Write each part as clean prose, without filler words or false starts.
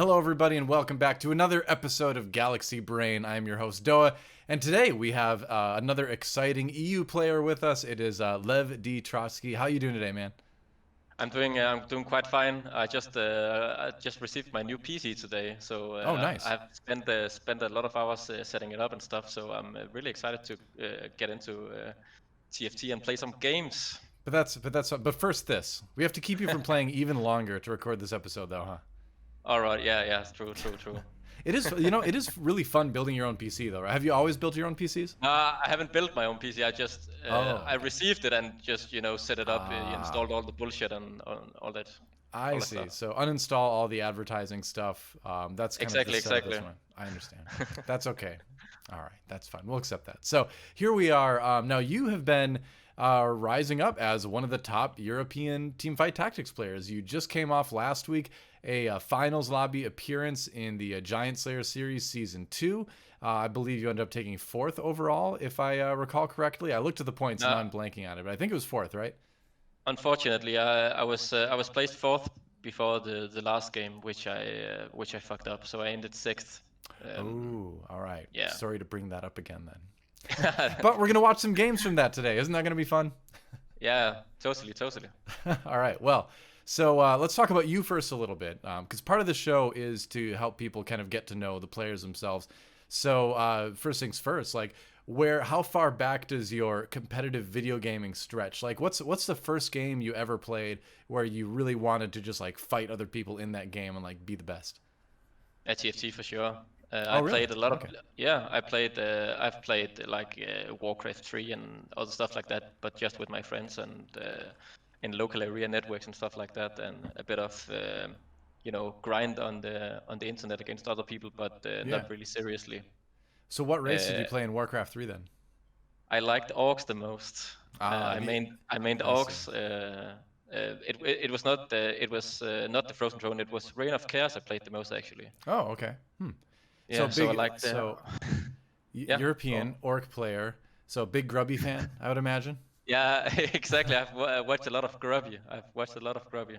Hello, everybody, and welcome back to another episode of Galaxy Brain. I am your host, DoA, and today we have another exciting EU player with us. It is Lev D. Trotskij. How you doing today, man? I'm doing quite fine. I just received my new PC today, so Oh, nice. I've spent a lot of hours setting it up and stuff. So I'm really excited to get into TFT and play some games. But first, this we have to keep you from playing even longer to record this episode, though, huh? All right, yeah, it's true. It is, it is really fun building your own PC, though, right? Have you always built your own PCs? I haven't built my own PC. I just Oh, I received it and just set it up, ah, installed all the bullshit and all that I see. stuff. So uninstall all the advertising stuff. That's kind of the setup this Exactly. one. I understand. That's okay. All right, that's fine. We'll accept that. So here we are. Now you have been rising up as one of the top European teamfight tactics players. You just came off last week a finals lobby appearance in the Giantslayer Series Season 2. I believe you ended up taking 4th overall, if I recall correctly. I looked at the points and now No, I'm blanking on it, but I think it was 4th, right? unfortunately, I was placed fourth before the last game, which I fucked up. So I ended sixth. Oh, all right. Yeah. Sorry to bring that up again then. But we're going to watch some games from that today. Isn't that going to be fun? Yeah, totally. All right. Well, so let's talk about you first a little bit, because part of the show is to help people kind of get to know the players themselves. So first things first, like how far back does your competitive video gaming stretch? Like, what's the first game you ever played where you really wanted to just like fight other people in that game and like be the best? At TFT for sure. Oh, I really? played a lot of Okay. yeah. I've played like Warcraft 3 and other stuff like that, but just with my friends and in local area networks and stuff like that, and a bit of grind on the internet against other people, but Yeah. not really seriously. So what race did you Uh, play in Warcraft 3 then? I liked orcs the most. Ah, I mained I see. orcs. It was not the Frozen Throne. It was Reign of Chaos. I played the most actually. Oh, okay. So Yeah. So I big, liked the so yeah. European Oh. orc player. So big grubby fan, I would imagine. Yeah. Exactly. Watched a lot of Grubby. I've watched a lot of Grubby.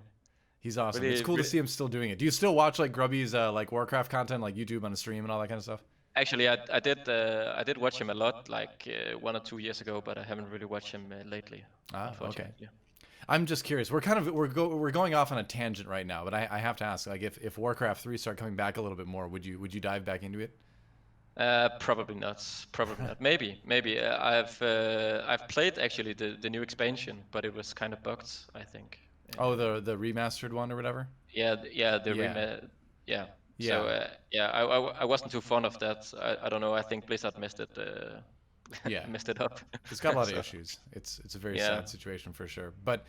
He's awesome. It's Really, cool to really. see him still doing it. Do you still watch like Grubby's like Warcraft content, like YouTube on a stream and all that kind of stuff? Actually, I did watch him a lot, like 1 or 2 years ago, but I haven't really watched him lately, Ah, okay. unfortunately. I'm just curious. We're going off on a tangent right now, but I have to ask, like, if Warcraft 3 started coming back a little bit more, would you dive back into it? Probably not. Probably not. Maybe. I've played actually the new expansion, but it was kind of bugged, I think. Oh, the remastered one or whatever. Yeah, the Yeah, yeah. So yeah, yeah, I wasn't too fond of that. I don't know. I think Blizzard messed it yeah. messed it up. It's got a lot of So issues. It's a very yeah. sad situation for sure. But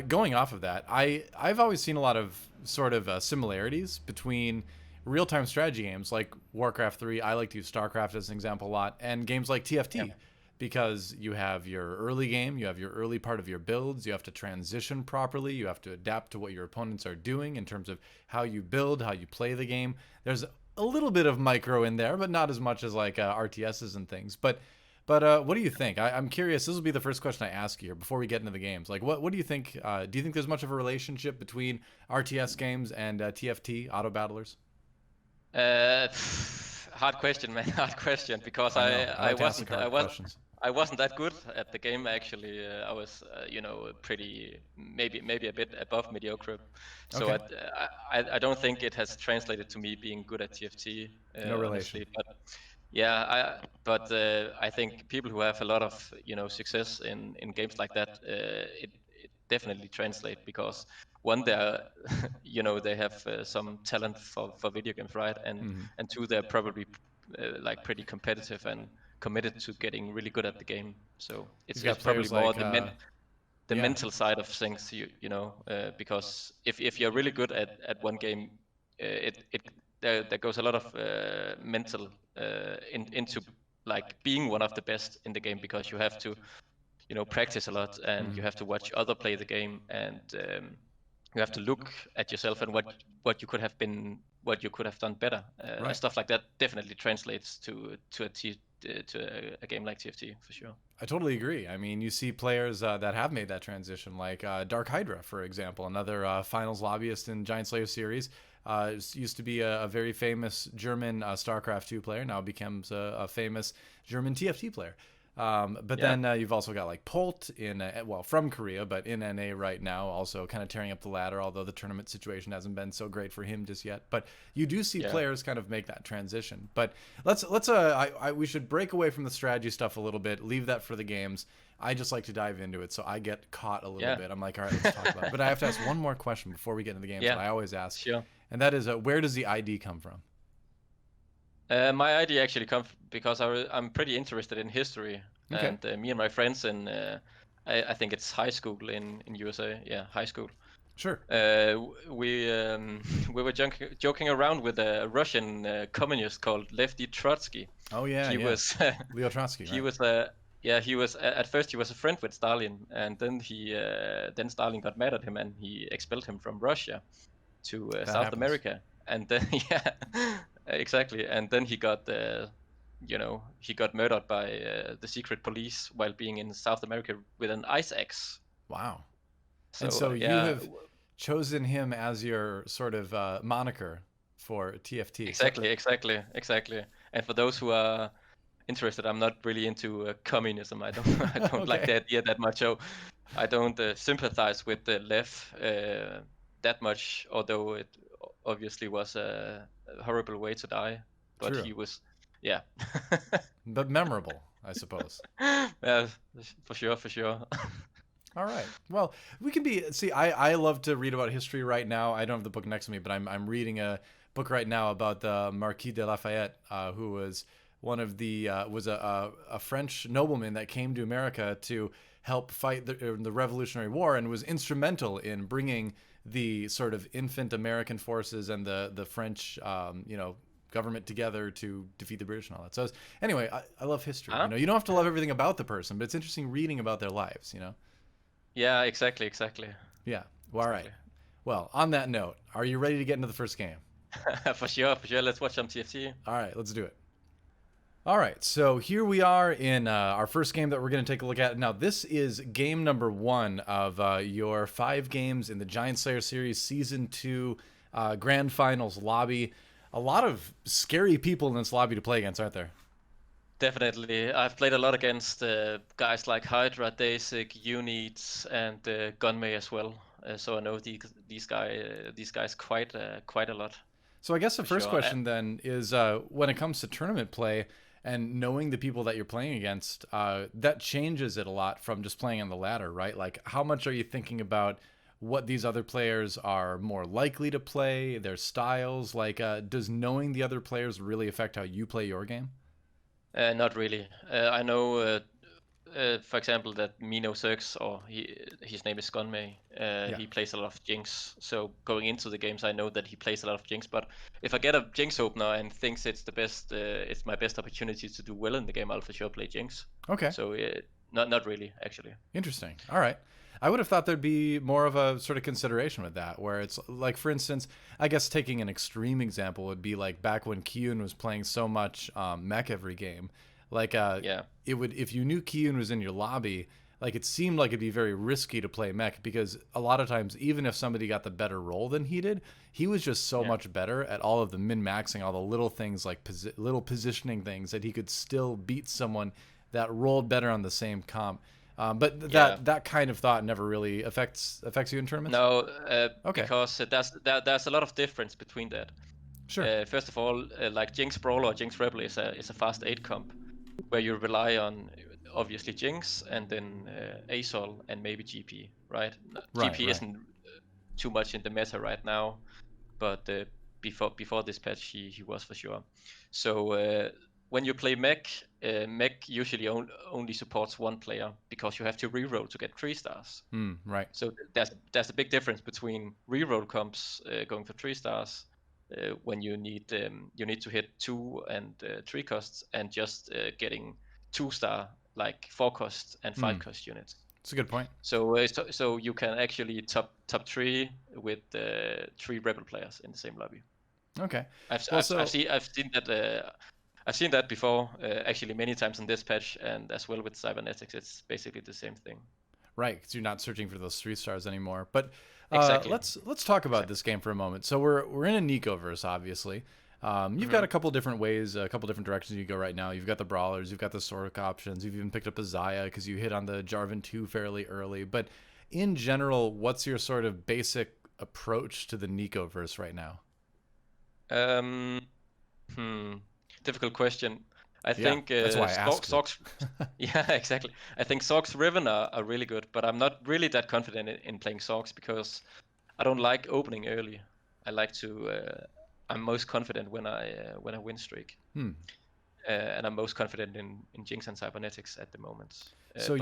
going off of that, I've always seen a lot of sort of similarities between real-time strategy games like Warcraft 3. I like to use StarCraft as an example a lot, and games like Yeah. TFT, because you have your early game, you have your early part of your builds, you have to transition properly, you have to adapt to what your opponents are doing in terms of how you build, how you play the game. There's a little bit of micro in there, but not as much as like RTSs and things. But what do you think? I'm curious. This will be the first question I ask you here before we get into the games. Like, what do you think? Do you think there's much of a relationship between RTS games and TFT auto battlers? Uh, Hard question, man. Hard question because I I know. I I like to ask wasn't the I hard was questions. I wasn't that good at the game actually. I was pretty maybe a bit above mediocre. So Okay. I don't think it has translated to me being good at TFT No relation. honestly. But yeah, I think people who have a lot of success in games like that, it definitely translate because one they're they have some talent for video games, right? And two, they're probably like pretty competitive and committed to getting really good at the game. So You've it's got probably players more like the yeah, mental side of things, because if you're really good at one game, it there goes a lot of mental into like being one of the best in the game because you have to practice a lot and you have to watch other play the game and you have to look at yourself and what you could have done better, and right. stuff like that definitely translates to a game like TFT for sure. I totally agree. I mean, you see players that have made that transition, like Dark Hydra, for example, another finals lobbyist in Giantslayer Series. Used to be a very famous German StarCraft 2 player, now becomes a famous German TFT player. But Yeah. then you've also got like Polt in, from Korea, but in NA right now, also kind of tearing up the ladder, although the tournament situation hasn't been so great for him just yet. But you do see Yeah. players kind of make that transition. But we should break away from the strategy stuff a little bit, leave that for the games. I just like to dive into it, so I get caught a little Yeah. bit. I'm like, all right, let's talk about it. But I have to ask one more question before we get into the games that I always ask, Sure. and that is, where does the ID come from? My idea actually comes because I'm pretty interested in history, Okay. and me and my friends in I think it's high school in USA. Yeah, high school. Sure. We were joking around with a Russian communist called Lev D. Trotskij. Oh yeah, He yeah. was Leo Trotskij, he right? was he was at first he was a friend with Stalin, and then then Stalin got mad at him and he expelled him from Russia to That South happens. America, and then yeah, exactly, and then he got he got murdered by the secret police while being in South America with an ice axe. Wow. So, And so you yeah, have chosen him as your sort of moniker for TFT. exactly. And for those who are interested, I'm not really into communism. I don't I don't like Okay. the idea that much. So I don't sympathize with the left that much, although it obviously was a horrible way to die. But True. he was, yeah. But memorable, I suppose. Yeah, for sure. All right. Well, we can be. See, I love to read about history right now. I don't have the book next to me, but I'm reading a book right now about the Marquis de Lafayette, who was one of the was a French nobleman that came to America to help fight the Revolutionary War and was instrumental in bringing the sort of infant American forces and the French government together to defeat the British and all that. So anyway, I love history. Huh? You don't have to love everything about the person, but it's interesting reading about their lives. Yeah, exactly. Yeah. Well, all right. Well, on that note, are you ready to get into the first game? For sure. Let's watch some TFT. All right, let's do it. All right, so here we are in our first game that we're going to take a look at. Now, this is game number 1 of your 5 games in the Giantslayer Series Season 2 Grand Finals lobby. A lot of scary people in this lobby to play against, aren't there? Definitely. I've played a lot against guys like Hydra, Dasik, Unites, and Gunmay as well. So I know these guys quite a lot. So I guess the first sure. question then is when it comes to tournament play and knowing the people that you're playing against, that changes it a lot from just playing on the ladder, right? Like, how much are you thinking about what these other players are more likely to play, their styles? Like, does knowing the other players really affect how you play your game? Not really. I know, for example, that Mino Zerx, or his name is Gunmay, he plays a lot of Jinx. So going into the games, I know that he plays a lot of Jinx. But if I get a Jinx opener and thinks it's the best, it's my best opportunity to do well in the game, I'll for sure play Jinx. Okay. So not really, actually. Interesting. All right. I would have thought there'd be more of a sort of consideration with that, where it's like, for instance, I guess taking an extreme example would be like back when Kiyun was playing so much mech every game. Like, it would, if you knew Kiyun was in your lobby, like, it seemed like it'd be very risky to play mech, because a lot of times, even if somebody got the better role than he did, he was just so much better at all of the min-maxing, all the little things like little positioning things, that he could still beat someone that rolled better on the same comp. But that kind of thought never really affects you in tournaments? No, Okay. because there's a lot of difference between that. Sure. First of all, like Jinx Brawl or Jinx Rebel is a fast 8 comp, where you rely on obviously Jinx and then Azol and maybe GP, right? GP isn't too much in the meta right now, but before this patch he was for sure. So when you play mech, mech usually only supports one player, because you have to reroll to get 3 stars. Right. So there's a big difference between reroll comps going for 3 stars, when you need to hit 2 and 3 costs, and just getting 2-star, like 4 cost and 5 cost units. That's a good point. So you can actually top 3 with 3 rebel players in the same lobby. Okay. I've seen that before, actually many times in this patch, and as well with Cybernetics, it's basically the same thing. Right, because you're not searching for those 3 stars anymore. But Exactly. let's talk about this game for a moment. So we're in a Nicoverse, obviously. You've got a couple different ways, a couple different directions you go right now. You've got the brawlers, you've got the Sork options, you've even picked up a Xayah because you hit on the Jarvan 2 fairly early. But in general, what's your sort of basic approach to the Nicoverse right now? Difficult question. I Yeah, think that's why I asked it. Socks. Yeah, exactly. I think Socks Riven are really good, but I'm not really that confident in playing Socks because I don't like opening early. I like to. I'm most confident when I win streak, and I'm most confident in Jinx and Cybernetics at the moment. So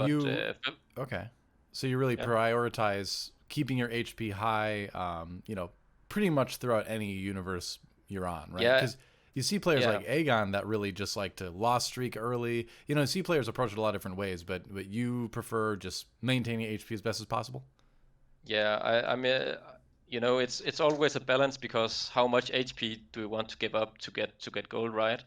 okay. So you really Yeah. prioritize keeping your HP high, pretty much throughout any universe you're on, right? Yeah. Because you see players Yeah. like Aegon that really just like to lost streak early. You see players approach it a lot of different ways, but you prefer just maintaining HP as best as possible? Yeah, I mean, it's always a balance because how much HP do you want to give up to get gold, right?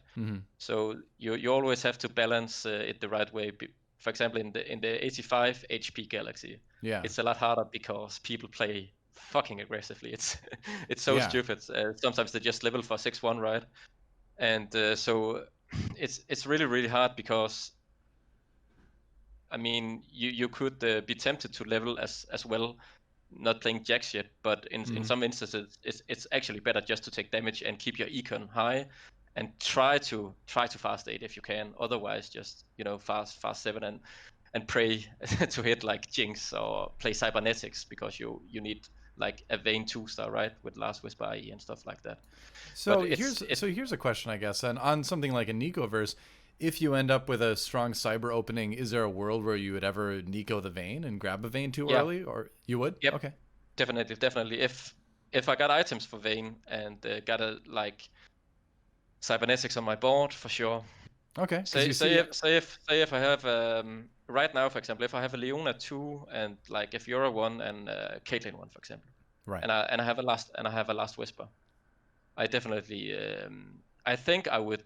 So you always have to balance it the right way. For example, in the 85 HP Galaxy, Yeah. it's a lot harder because people play fucking aggressively. It's so Yeah. stupid. Sometimes they just level for 6-1, right? And so it's really hard because I mean you could be tempted to level as well, not playing Jax yet, but in some instances it's actually better just to take damage and keep your econ high and try to fast 8 if you can. Otherwise just fast 7 and pray to hit like Jinx or play Cybernetics because you need like a Vayne 2-star, right, with Last Whisper IE and stuff like that. So here's a question, I guess, and on something like a Nicoverse, if you end up with a strong cyber opening, is there a world where you would ever Nico the Vayne and grab a Vayne too early, or you would? Yep. Okay. Definitely. If I got items for Vayne and got a like Cybernetics on my board, for sure. Okay. Say if I have right now, for example, if I have a Leona 2 and like if you're a 1 and Caitlyn 1, for example, right, and I have a last Whisper, I definitely I think I would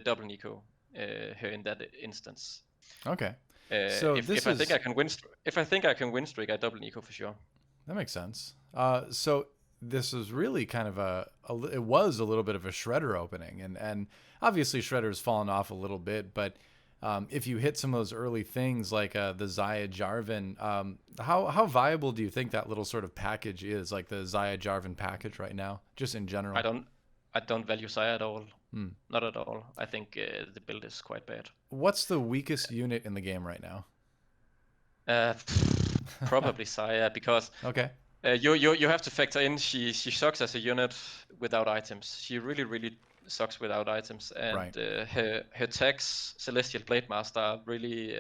double Nico her in that instance. Okay. So if I think I can win streak, I double Nico for sure. That makes sense. So this is really kind of it was a little bit of a Shredder opening, and obviously Shredder's fallen off a little bit, but if you hit some of those early things like the Xayah Jarvan, how viable do you think that little sort of package is, like the Xayah Jarvan package right now, just in general? I don't value Xayah at all. Not at all. I think the build is quite bad. What's the weakest unit in the game right now? Probably Xayah because okay. You have to factor in she sucks as a unit without items. She really sucks without items, and right. Her tags Celestial Blade Master are really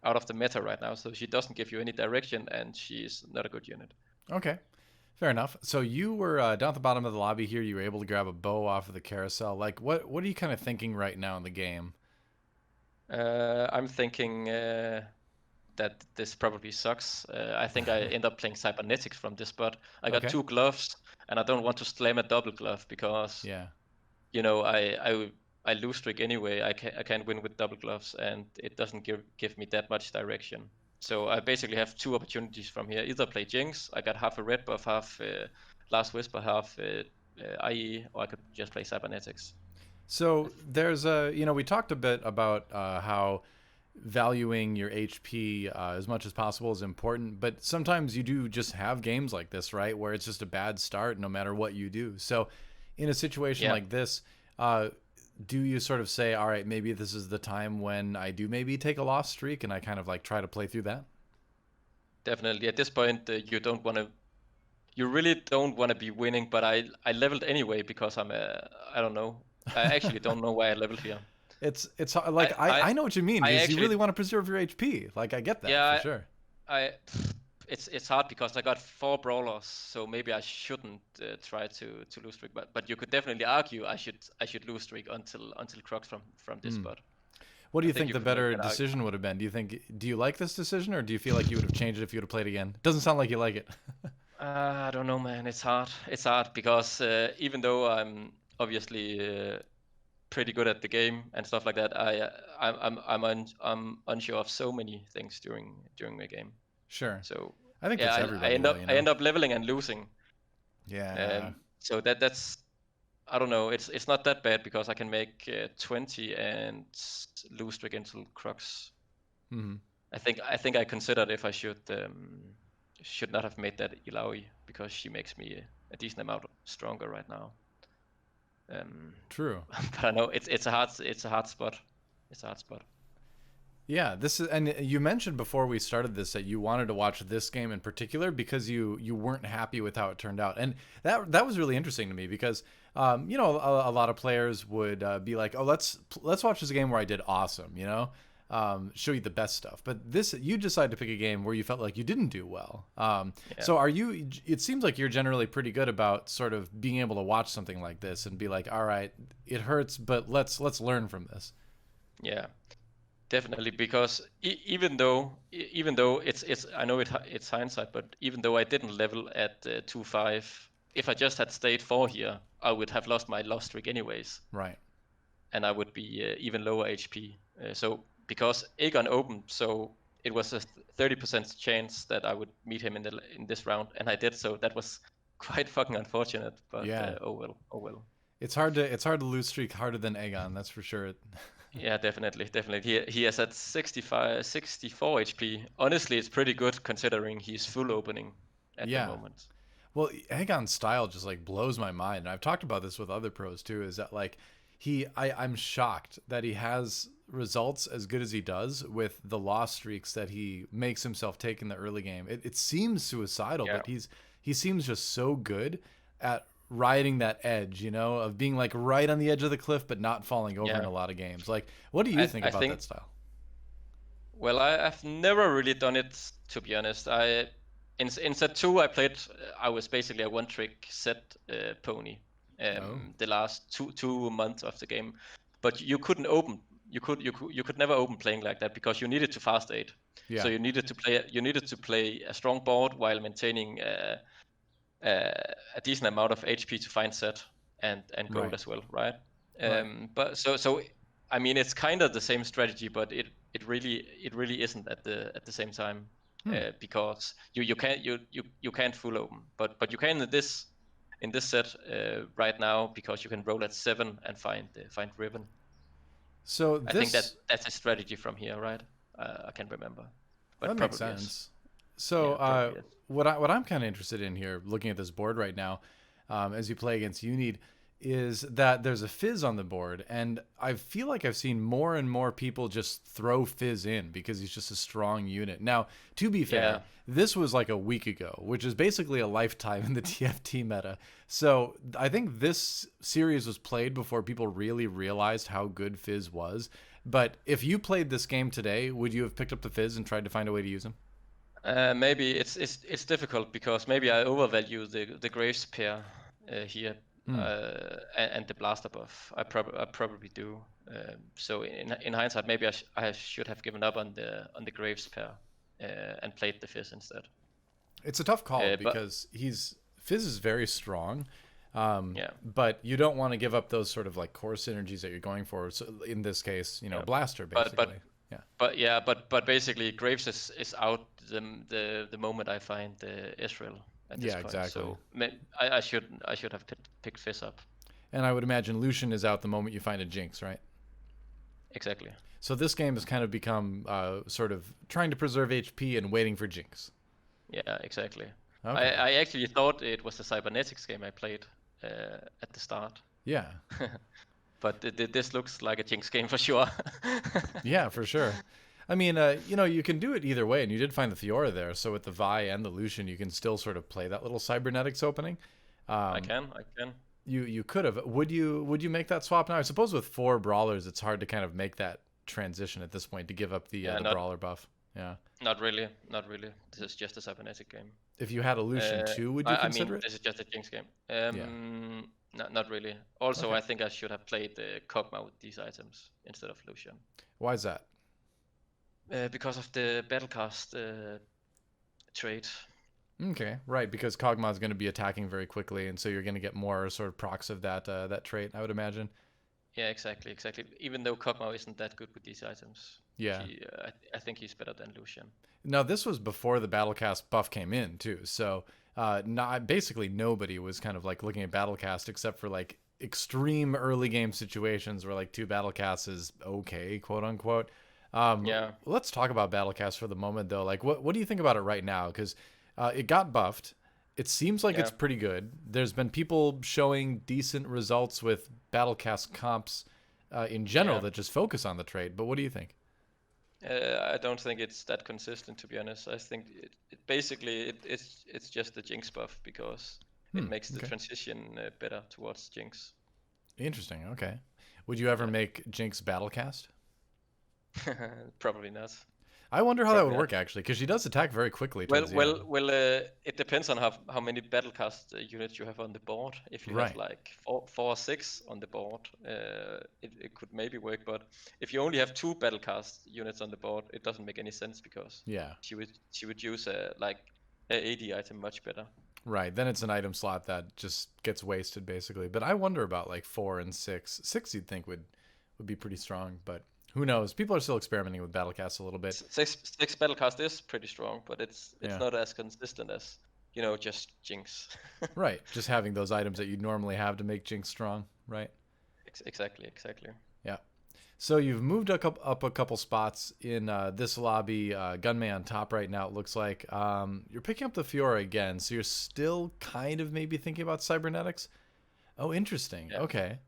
out of the meta right now. So she doesn't give you any direction, and she's not a good unit. Okay. Fair enough. So you were down at the bottom of the lobby here. You were able to grab a bow off of the carousel. Like, what are you kind of thinking right now in the game? I'm thinking that this probably sucks. I think I end up playing Cybernetics from this spot. I got 2 gloves, and I don't want to slam a double glove because, I lose streak anyway. I can't win with double gloves, and it doesn't give me that much direction. So I basically have 2 opportunities from here. Either play Jinx, I got half a red buff, half Last Whisper, half IE, or I could just play Cybernetics. So there's we talked a bit about how valuing your HP as much as possible is important, but sometimes you do just have games like this, right, where it's just a bad start no matter what you do. So in a situation like this, do you sort of say, all right, maybe this is the time when I do maybe take a lost streak and I kind of like try to play through that? Definitely. At this point, you really don't want to be winning, but I leveled anyway because I don't know. I actually don't know why I leveled here. It's like I know what you mean, because you really want to preserve your HP. Like, I get that for sure. It's hard because I got 4 brawlers, so maybe I shouldn't try to lose streak. But you could definitely argue I should lose streak until Crux from this spot. What do you think the better decision would have been? Do you like this decision, or do you feel like you would have changed it if you would have played again? Doesn't sound like you like it. I don't know, man. It's hard. It's hard because even though I'm obviously pretty good at the game and stuff like that, I'm unsure of so many things during the game. Sure. So I think yeah, that's I everybody end though, up you I know? end up leveling and losing. Yeah. So that's I don't know. It's not that bad because I can make 20 and lose Dragontal Crux. Mm-hmm. I think I considered if I should not have made that Ilaoi because she makes me a decent amount stronger right now. True. But I know it's a hard spot. It's a hard spot. Yeah, this is, and you mentioned before we started this that you wanted to watch this game in particular because you weren't happy with how it turned out, and that was really interesting to me because you know, a lot of players would be like, oh, let's watch this game where I did awesome, you know, show you the best stuff. But this, you decided to pick a game where you felt like you didn't do well. Yeah. So are you? It seems like you're generally pretty good about sort of being able to watch something like this and be like, all right, it hurts, but let's learn from this. Yeah. Definitely, because even though it's I know it's hindsight, but even though I didn't level at 2.5, if I just had stayed 4 here, I would have lost my lost streak anyways, Right. and I would be even lower HP. So because Aegon opened, so it was a 30% chance that I would meet him in this round, and I did. So that was quite fucking unfortunate, but Yeah. oh well, oh well. It's hard to lose streak harder than Aegon, that's for sure. Yeah, definitely. He has at 64 HP. Honestly, it's pretty good considering he's full opening at the Yeah. moment. Well, Aegon's style just like blows my mind. And I've talked about this with other pros too, is that like I'm shocked that he has results as good as he does with the loss streaks that he makes himself take in the early game. It seems suicidal, Yeah. but he seems just so good at riding that edge, you know, of being like right on the edge of the cliff but not falling over in a lot of games. Like, what do you think I about think that style? well, I've never really done it, to be honest. In set 2 I played I was basically a one trick set pony Oh. the last two months of the game. But you couldn't open you could never open playing like that because you needed to fast aid. Yeah. So you needed to play a strong board while maintaining a decent amount of HP to find set and gold Right. as well, right? Right. But so I mean it's kind of the same strategy, but it really isn't at the same time because you can't full open, but you can in this set right now because you can roll at 7 and find ribbon. So I think this that's a strategy from here, right? I can't remember, but that makes probably yes. sense. So Yeah, probably yes. what I'm kind of interested in here, looking at this board right now, as you play against Unid, is that there's a Fizz on the board, and I feel like I've seen more and more people just throw Fizz in because he's just a strong unit. Now, to be fair, Yeah. this was like a week ago, which is basically a lifetime in the TFT meta. So I think this series was played before people really realized how good Fizz was. But if you played this game today, would you have picked up the Fizz and tried to find a way to use him? Maybe it's difficult because maybe I overvalue the Graves pair here and the blaster buff. I probably do. So in hindsight, maybe I should have given up on the Graves pair and played the Fizz instead. It's a tough call But because Fizz is very strong, yeah, but you don't want to give up those sort of like core synergies that you're going for. So in this case, you know, yeah. blaster But basically. but basically Graves is out the moment I find Israel at this Yeah, point. exactly. So I should have picked Fizz up. And I would imagine Lucian is out the moment you find a Jinx, right? Exactly. So this game has kind of become sort of trying to preserve HP and waiting for Jinx. Yeah, exactly. Okay. I actually thought it was the Cybernetics game I played at the start. Yeah. But this looks like a Jinx game for sure. Yeah, for sure. I mean, you know, you can do it either way, and you did find the Fiora there. So with the Vi and the Lucian, you can still sort of play that little Cybernetics opening. I can. You could have. Would you make that swap now? I suppose with 4 brawlers, it's hard to kind of make that transition at this point to give up the brawler buff. Yeah. Not really. This is just a cybernetic game. If you had a Lucian too, would you consider it? This is just a Jinx game. Yeah. Not really. Also, Okay. I think I should have played Kog'Maw with these items instead of Lucian. Why is that? Because of the battlecast trait. Okay, right, because Kog'Maw is going to be attacking very quickly, and so you're going to get more sort of procs of that that trait, I would imagine. Yeah, exactly, exactly. Even though Kog'Maw isn't that good with these items, Yeah. I think he's better than Lucian. Now this was before the Battlecast buff came in too, so not basically nobody was kind of like looking at Battlecast except for like extreme early game situations where like 2 Battlecasts is okay, quote unquote. Yeah, Let's talk about Battlecast for the moment though. Like, what do you think about it right now? Because it got buffed. It seems like yeah. it's pretty good. There's been people showing decent results with Battlecast comps in general Yeah, that just focus on the trade. But what do you think? I don't think it's that consistent, to be honest. I think it's just the Jinx buff because it Hmm. makes the Okay. transition better towards Jinx. Interesting. Okay. Would you ever Yeah, make Jinx Battlecast? probably not. I wonder how that would Probably not. work actually, because she does attack very quickly Well, towards the well, end. well. It depends on how many battlecast units you have on the board. If you have Right. like four or six on the board, it could maybe work. But if you only have 2 battlecast units on the board, it doesn't make any sense because Yeah. she would use a AD item much better. Right. Then it's an item slot that just gets wasted basically. But I wonder about like 4 and 6. 6 you'd think would be pretty strong, but who knows? People are still experimenting with Battlecast a little bit. Six battlecast is pretty strong, but it's Yeah. not as consistent as just Jinx. Right. Just having those items that you'd normally have to make Jinx strong, right? Exactly, exactly. Yeah. So you've moved up a couple spots in this lobby. Gunmay on top right now, it looks like. You're picking up the Fiora again, so you're still kind of maybe thinking about cybernetics. Oh, interesting. Yeah, Okay.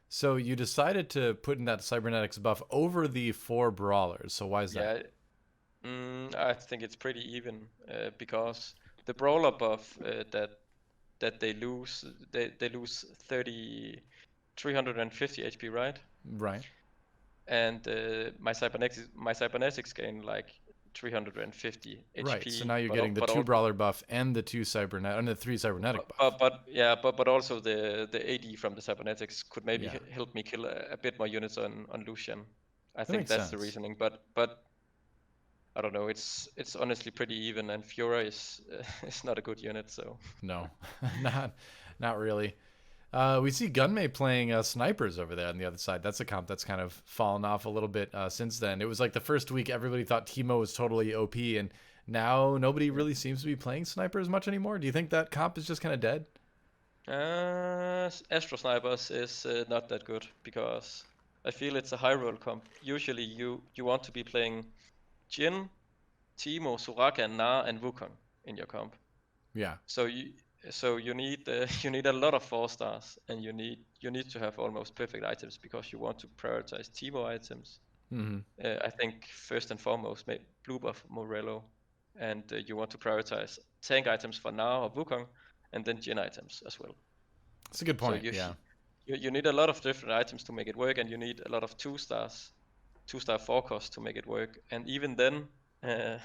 So you decided to put in that cybernetics buff over the 4 brawlers. So why is that? yeah. I think it's pretty even because the brawler buff that they lose 350 HP, right? Right. And my cybernetics gain like 350 Right. So HP, now you're but getting the but 2 brawler buff and the 2 cybernetic and the 3 cybernetic buff. but also the AD from the cybernetics could maybe Yeah. help me kill a bit more units on Lucian. I That think makes that's the sense. reasoning, but I don't know. It's honestly pretty even, and Fiora is is not a good unit. So No. not really. We see Gunmay playing snipers over there on the other side. That's a comp that's kind of fallen off a little bit since then. It was like the first week everybody thought Teemo was totally OP, and now nobody really seems to be playing snipers much anymore. Do you think that comp is just kind of dead? Astro Snipers is not that good because I feel it's a high roll comp. Usually you want to be playing Jhin, Teemo, Soraka, Na, and Wukong in your comp. Yeah. So you need you need a lot of 4 stars, and you need to have almost perfect items because you want to prioritize Teemo items. Mm-hmm. I think first and foremost, blue buff Morello, and you want to prioritize tank items for Na or Wukong, and then Jhin items as well. That's a good So point. Yeah. you need a lot of different items to make it work, and you need a lot of 2 stars, 2-star forecast to make it work. And even then, uh,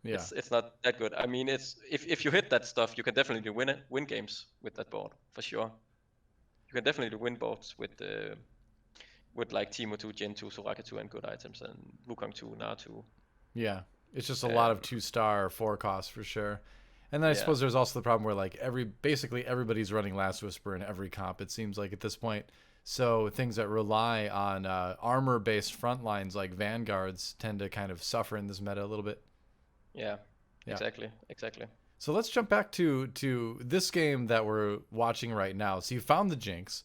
Yeah. it's not that good. I mean, it's if you hit that stuff, you can definitely win games with that board for sure. You can definitely win boards with like Teemo 2, Jhin 2, Soraka 2, and good items, and Wukong 2, Na 2. Yeah. It's just a lot of Um, 2-star forecasts for sure. And then I yeah, suppose there's also the problem where like basically everybody's running Last Whisper in every comp. It seems like at this point. So things that rely on armor-based front lines like vanguards tend to kind of suffer in this meta a little bit. yeah, Yeah. exactly, exactly. So let's jump back to this game that we're watching right now. So you found the Jinx.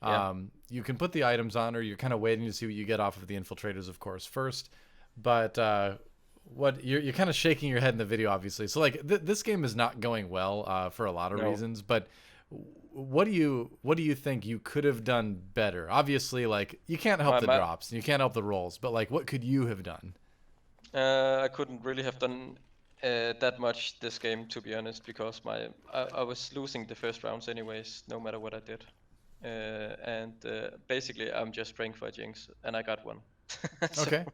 Yeah. You can put the items on, or you're kind of waiting to see what you get off of the infiltrators, of course, first. But what you're kind of shaking your head in the video, obviously. So like this game is not going well for a lot of No. reasons. But what do you think you could have done better? Obviously, like you can't help the My drops and you can't help the rolls, but like what could you have done? I couldn't really have done that much this game, to be honest, because I was losing the first rounds anyways, no matter what I did. And basically, I'm just praying for a Jinx, and I got one. so, Okay.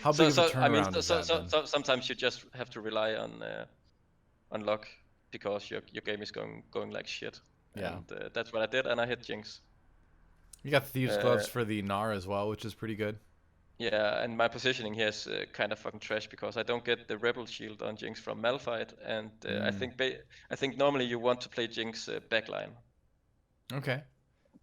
How big of a I mean, turnaround is that then? sometimes you just have to rely on luck because your game is going like shit, Yeah. and that's what I did, and I hit Jinx. You got Thieves Uh, Gloves for the Gnar as well, which is pretty good. Yeah, and my positioning here is kind of fucking trash because I don't get the Rebel Shield on Jinx from Malphite, and Mm. I think normally you want to play Jinx backline. Okay.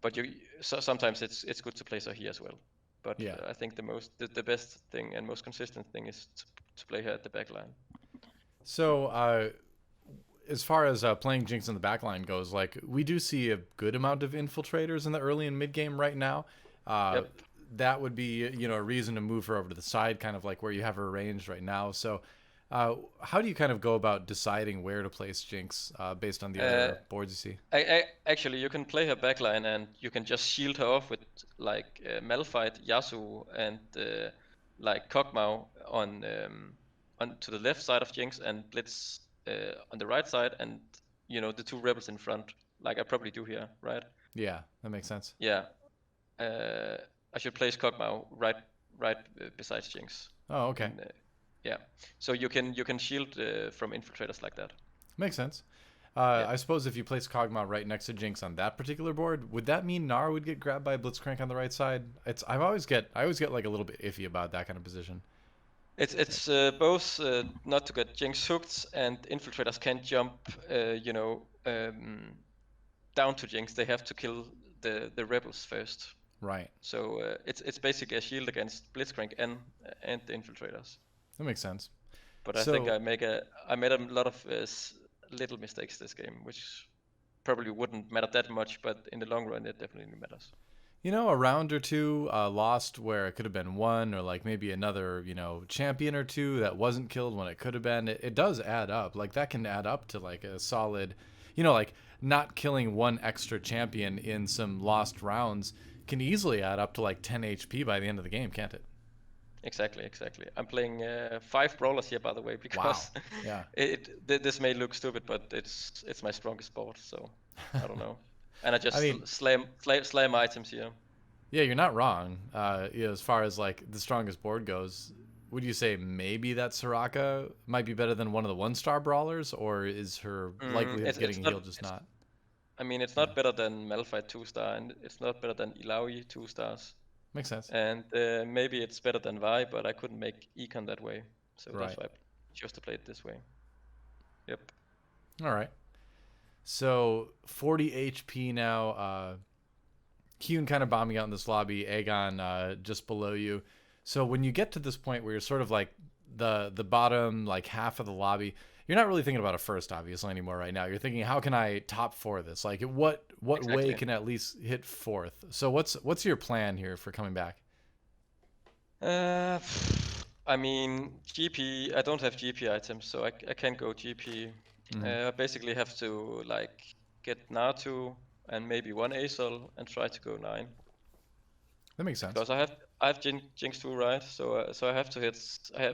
But sometimes it's good to play her here as well. But Yeah. I think the best thing and most consistent thing is to play her at the back line. So, as far as playing Jinx in the backline goes, like we do see a good amount of infiltrators in the early and mid game right now. Yep. That would be a reason to move her over to the side, kind of like where you have her arranged right now. So, how do you kind of go about deciding where to place Jinx based on the other boards you see? Actually, you can play her backline and you can just shield her off with like Malphite, Yasuo, and like Kog'Maw on to the left side of Jinx and Blitz on the right side, and the two rebels in front, like I probably do here, right? Yeah, that makes sense. Yeah. I should place Kog'Maw right besides Jinx. Oh, okay. And, yeah. So you can shield from infiltrators like that. Makes sense. Yeah. I suppose if you place Kog'Maw right next to Jinx on that particular board, would that mean Gnar would get grabbed by Blitzcrank on the right side? I always get like a little bit iffy about that kind of position. It's both not to get Jinx hooked, and infiltrators can't jump, down to Jinx. They have to kill the rebels first. Right. So it's basically a shield against Blitzcrank and the infiltrators. That makes sense. But I think I made a lot of little mistakes this game, which probably wouldn't matter that much, but in the long run, it definitely matters. A round or two lost where it could have been one, or like maybe another, champion or two that wasn't killed when it could have been. It does add up. Like that can add up to like a solid, like not killing one extra champion in some lost rounds can easily add up to like 10 HP by the end of the game, can't it? Exactly. I'm playing 5 brawlers here, by the way, because yeah, this may look stupid, but it's my strongest board, so I don't know. And I just slam items here. Yeah, you're not wrong. As far as like the strongest board goes, would you say maybe that Soraka might be better than one of the 1-star brawlers, or is her likelihood of getting healed just not? I mean, it's not better than Malphite 2-star, and it's not better than Illaoi 2 stars. Makes sense. And maybe it's better than Vi, but I couldn't make Econ that way, so that's why I chose to play it this way. Yep. All right. So 40 HP now. Kyun kind of bombing out in this lobby. Aegon just below you. So when you get to this point where you're sort of like the bottom like half of the lobby, you're not really thinking about a first obviously anymore right now. You're thinking, how can I top 4 this? Like what way can I at least hit 4th? So what's your plan here for coming back? I mean, GP. I don't have GP items, so I can't go GP. I basically have to like get Natu and maybe 1 Azol and try to go 9. That makes sense. Because I have Jinx 2, right? So I have to hit.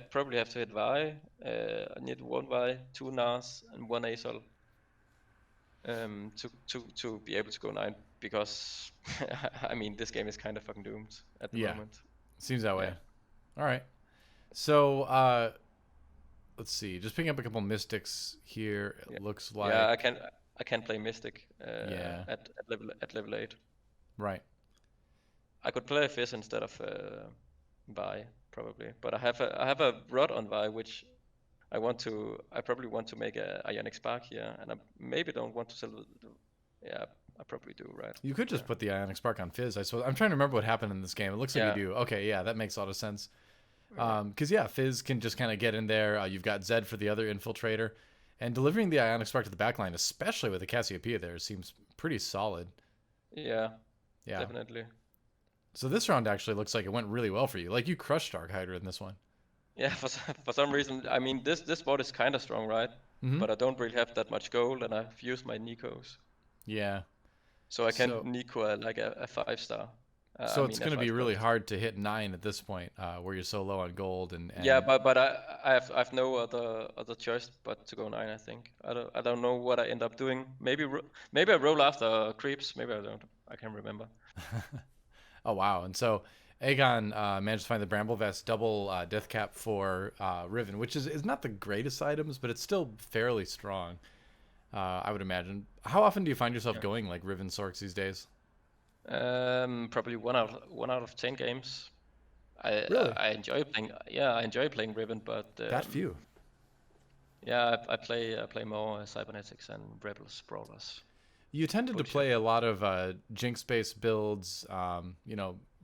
Probably have to hit Vi. I need 1 Vi, 2 Nars, and 1 Azol. To be able to go 9, because I mean this game is kind of fucking doomed at the moment. Seems that way. All right. So let's see. Just picking up a couple mystics here. It looks like I can play Mystic at level 8. Right. I could play Fizz instead of Vi probably, but I have a Rod on Vi, which I probably want to make a Ionic Spark here, and I maybe don't want to sell. Yeah, I probably do, right? You could just put the Ionic Spark on Fizz, I suppose. I'm trying to remember what happened in this game. It looks like you do. Okay, yeah, that makes a lot of sense. Because Fizz can just kind of get in there. You've got Zed for the other infiltrator, and delivering the Ionic Spark to the backline, especially with the Cassiopeia there, seems pretty solid. Yeah, definitely. So this round actually looks like it went really well for you. Like you crushed Dark Hydra in this one. Yeah, for some reason, I mean this board is kind of strong, right? But I don't really have that much gold, and I've used my Nikos. Yeah. So I can Nico like a 5-star. So it's going to be really hard to hit 9 at this point, where you're so low on gold and yeah, but I have no other choice but to go 9. I think I don't know what I end up doing. Maybe I roll after creeps. Maybe I don't. I can't remember. Oh wow! And so Aegon managed to find the Bramble Vest double death cap for Riven, which is not the greatest items, but it's still fairly strong. I would imagine. How often do you find yourself going like Riven Sorks these days? Probably one out of 10 games. I enjoy playing. Yeah, I enjoy playing Riven, but that few. Yeah, I play more Cybernetics and Rebels Brawlers. You tended to Fully play a lot of Jinx-based builds,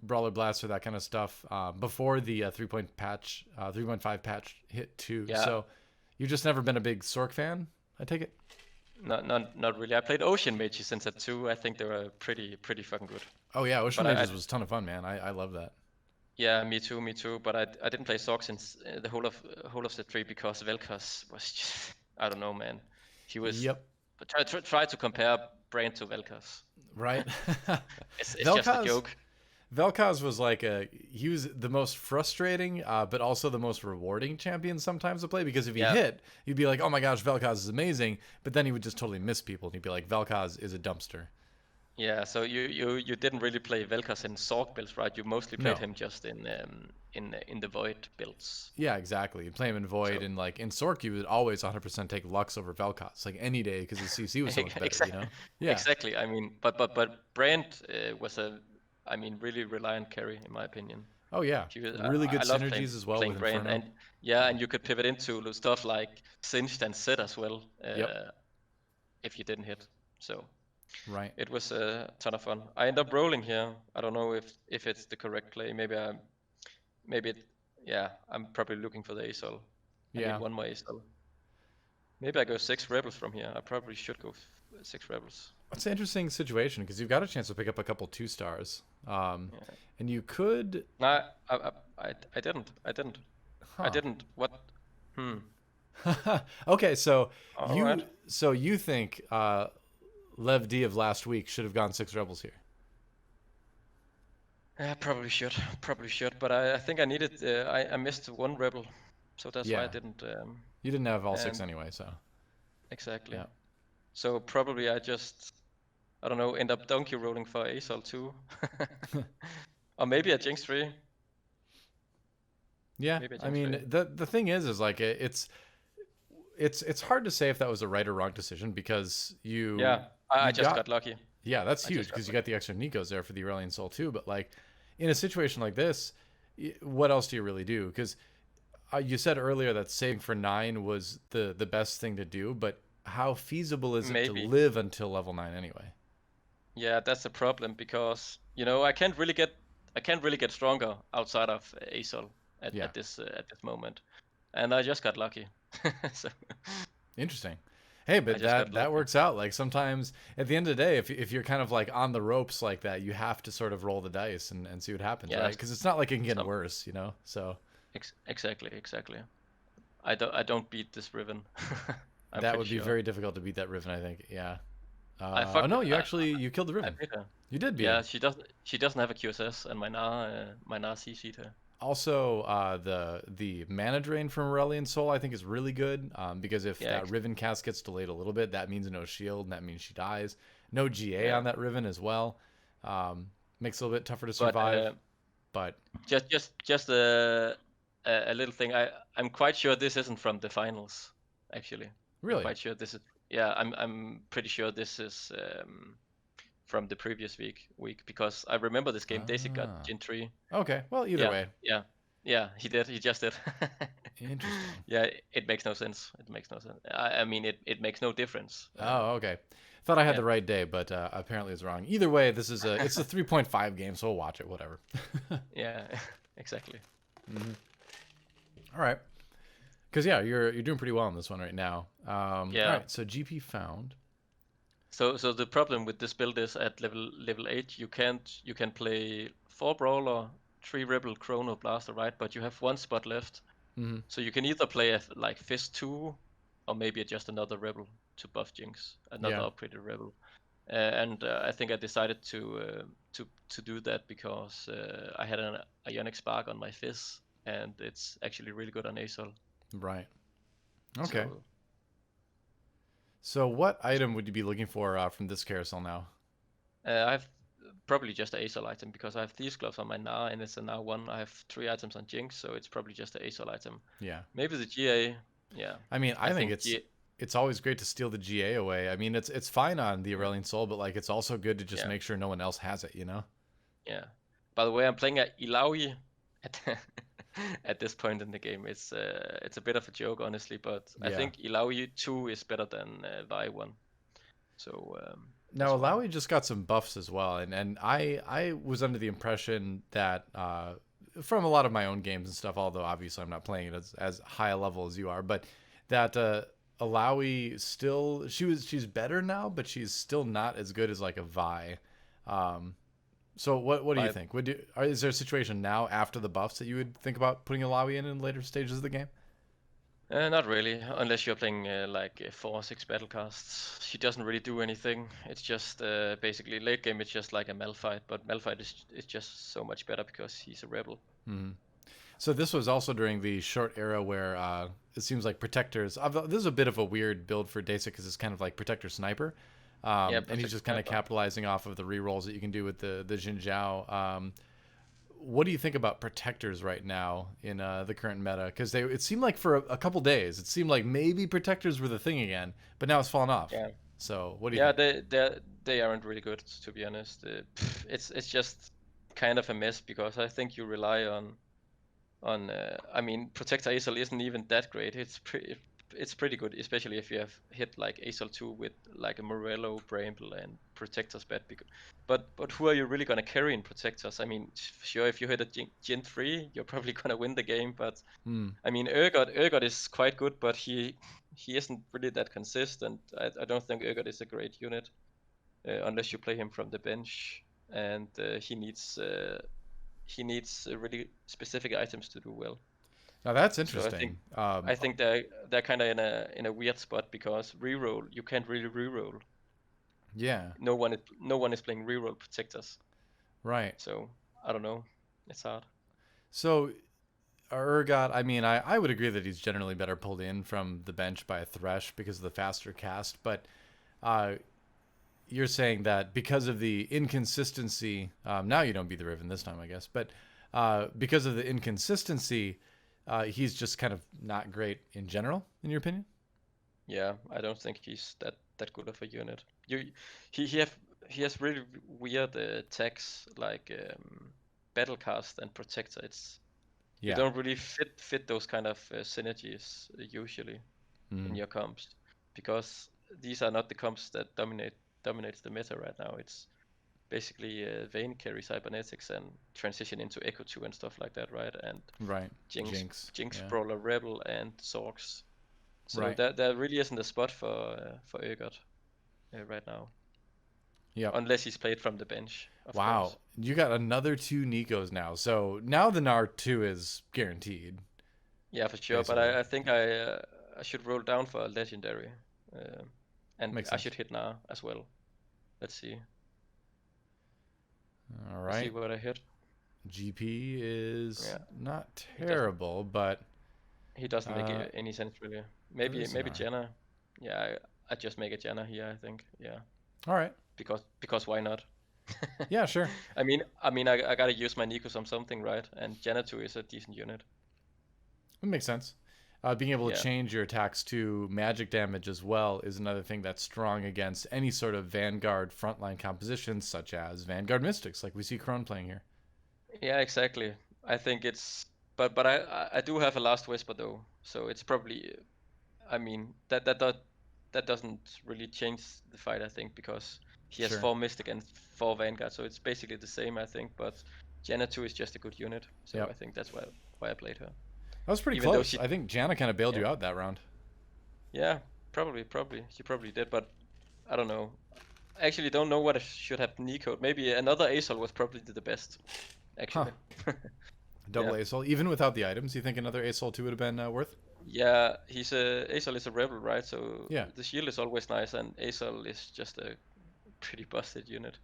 Brawler Blaster, that kind of stuff, before the 3.5 patch hit too. yeah. So you've just never been a big Sork fan, I take it? Not really. I played Ocean Mages since at 2. I think they were pretty fucking good. Oh yeah, Ocean But Mages was a ton of fun, man. I love that. yeah, me too. But I didn't play Sorc since the whole of the 3 because Vel'Koz was just I don't know, man. He was Yep. try to compare Brain to Vel'Koz. Right. It's just a joke. Vel'Koz was he was the most frustrating, but also the most rewarding champion sometimes to play, because if he hit, you'd be like, oh my gosh, Vel'Koz is amazing, but then he would just totally miss people, and you'd be like, Vel'Koz is a dumpster. Yeah, so you didn't really play Vel'Koz in Sorc builds, right? You mostly played him just in the Void builds. Yeah, exactly. You play him in Void, and in Sorc, you would always 100% take Lux over Vel'Koz, any day, because his CC was so much better, exactly. Yeah. Exactly. I mean, but Brand was really reliant carry in my opinion. Oh yeah, really good synergies as well with Brand, Inferno. and you could pivot into stuff like Singed and Set as well, if you didn't hit. So right, it was a ton of fun. I end up rolling here. I don't know if it's the correct play. I'm probably looking for the ASOL. I need one more ASOL. Maybe I go 6 rebels from here. I probably should go 6 rebels. It's an interesting situation because you've got a chance to pick up a couple 2-stars, and you could. No, I didn't. Huh. I didn't. What? Okay, so you think Lev D of last week should have gone 6 rebels here? Yeah, probably should. But I think I needed. I missed 1 rebel, so that's why I didn't. You didn't have all 6 anyway, so. Exactly. Yeah. So probably I don't know, end up donkey rolling for ASOL 2. Or maybe a Jinx 3. Yeah, I mean, the thing is it's hard to say if that was a right or wrong decision, because I just got lucky. Yeah, that's huge, because you got the extra Nikos there for the Aurelion Soul too. But in a situation like this, what else do you really do? Because you said earlier that saving for 9 was the best thing to do, but how feasible is it to live until level 9 anyway? Yeah, that's the problem, because I can't really get stronger outside of ASOL at this moment, and I just got lucky. So. Interesting. Hey, but that works out. Sometimes at the end of the day, if you're kind of on the ropes like that, you have to sort of roll the dice and see what happens, right? Because it's not like it can get worse, So. Exactly. I don't beat this Riven. That would be very difficult to beat that Riven, I think. Yeah. No, you killed the Riven. I beat her. You did beat her. She doesn't have a QSS, and my Na CC'd her. Also, the mana drain from Aurelion Soul I think is really good, because if that Riven cast gets delayed a little bit, that means no shield, and that means she dies. No GA on that Riven as well. Makes it a little bit tougher to survive. But just a little thing. I'm quite sure this isn't from the finals, actually. Really? I'm quite sure this is. Yeah, I'm pretty sure this is from the previous week, because I remember this game. Daisy got Gen 3. Okay, well, either way. Yeah, he did. He just did. Interesting. Yeah, it makes no sense. I mean, it makes no difference. Oh, okay. Thought I had the right day, but apparently it's wrong. Either way, it's a 3.5 game, so we'll watch it, whatever. Yeah, exactly. Mm-hmm. All right. Because you're doing pretty well on this one right now. All right, so GP found. So the problem with this build is at level 8 you can play 4 Brawler, 3 Rebel, Chrono, Blaster, right? But you have 1 spot left. Mm-hmm. So you can either play Fist 2, or maybe just another Rebel to buff Jinx, another upgraded Rebel. And I think I decided to do that because I had an Ionic Spark on my Fizz, and it's actually really good on ASOL. Right. Okay. So what item would you be looking for from this carousel now? I've probably just an ASOL item, because I have Thieves Gloves on my Na, and it's a Na 1. I have 3 items on Jinx, so it's probably just an ASOL item. Yeah. Maybe the GA. Yeah. I mean, I think it's always great to steal the GA away. I mean, it's fine on the Aurelion Soul, but it's also good to just make sure no one else has it, Yeah. By the way, I'm playing a Illaoi at this point in the game. It's a bit of a joke, honestly, but I think Illaoi 2 is better than Vi 1. So Now, Alawi just got some buffs as well, and I was under the impression that from a lot of my own games and stuff, although obviously I'm not playing it as high a level as you are, but that Alawi still she's better now, but she's still not as good as like a Vi. So what do you think? Is there a situation now after the buffs that you would think about putting Alawi in later stages of the game? Not really, unless you're playing like 4 or 6 battle casts. She doesn't really do anything. It's just basically late game. It's just like a Malphite, but Malphite is just so much better because he's a rebel. Mm-hmm. So this was also during the short era where it seems like Protectors. This is a bit of a weird build for Dasa because it's kind of like Protector Sniper, and he's just kind of capitalizing off of the rerolls that you can do with the Jinjiao. What do you think about Protectors right now in the current meta? Because it seemed like for a couple days, it seemed like maybe Protectors were the thing again, but now it's fallen off. Yeah. So what do you think? They aren't really good, to be honest. It's just kind of a mess because I think you rely on I mean, Protector Aesol isn't even that great. It's pretty good, especially if you have hit like Aesol 2 with like a Morello, Bramble, and Protector's bad. But who are you really gonna carry in Protectors? I mean, sure, if you hit a Jin 3, you're probably gonna win the game. But I mean, Urgot is quite good, but he isn't really that consistent. I don't think Urgot is a great unit unless you play him from the bench, and he needs really specific items to do well. Now that's interesting. So I think they're kind of in a weird spot because reroll, you can't really reroll. Yeah. No one is playing reroll Protectors. Right. So I don't know. It's hard. So Urgot, I mean, I would agree that he's generally better pulled in from the bench by a Thresh because of the faster cast, but you're saying that because of the inconsistency, now you don't beat the Riven this time, I guess, but because of the inconsistency, he's just kind of not great in general, in your opinion? Yeah, I don't think he's that good of a unit. He has really weird tags like Battlecast and Protector. You don't really fit those kind of synergies usually in your comps because these are not the comps that dominates the meta right now. It's basically Vayne carry cybernetics and transition into Echo 2 and stuff like that, right? And Jinx Brawler Rebel and Zorks. So there really isn't a spot for Urgot right now. Yeah. Unless he's played from the bench. Wow. Course. You got another 2 Nikos now. So now the Gnar 2 is guaranteed. Yeah, for sure. Basically. But I think I should roll down for a legendary. And I should hit Gnar as well. Let's see. All right. Let's see what I hit. GP is not terrible, but he doesn't make any sense really. Maybe Janna. Yeah, I just make a Janna here, I think. Yeah. All right. Because why not? Yeah, sure. I mean I gotta use my Nikos on something, right? And Janna 2 is a decent unit. It makes sense. Being able to change your attacks to magic damage as well is another thing that's strong against any sort of Vanguard frontline compositions, such as Vanguard Mystics, like we see Crone playing here. Yeah, exactly. I think it's, but I do have a Last Whisper though, so it's probably, I mean that doesn't really change the fight, I think, because he has 4 Mystic and 4 Vanguard, so it's basically the same, I think. But Janna 2 is just a good unit, so I think that's why I played her. That was pretty close. I think Janna kind of bailed you out that round. Yeah, probably. She probably did, but I don't know. I actually don't know what I should have Nico. Maybe another Aesol was probably the best, actually. Huh. Double Aesol, even without the items. You think another Aesol 2 would have been worth? Yeah, Aesol is a rebel, right? So the shield is always nice, and Aesol is just a pretty busted unit.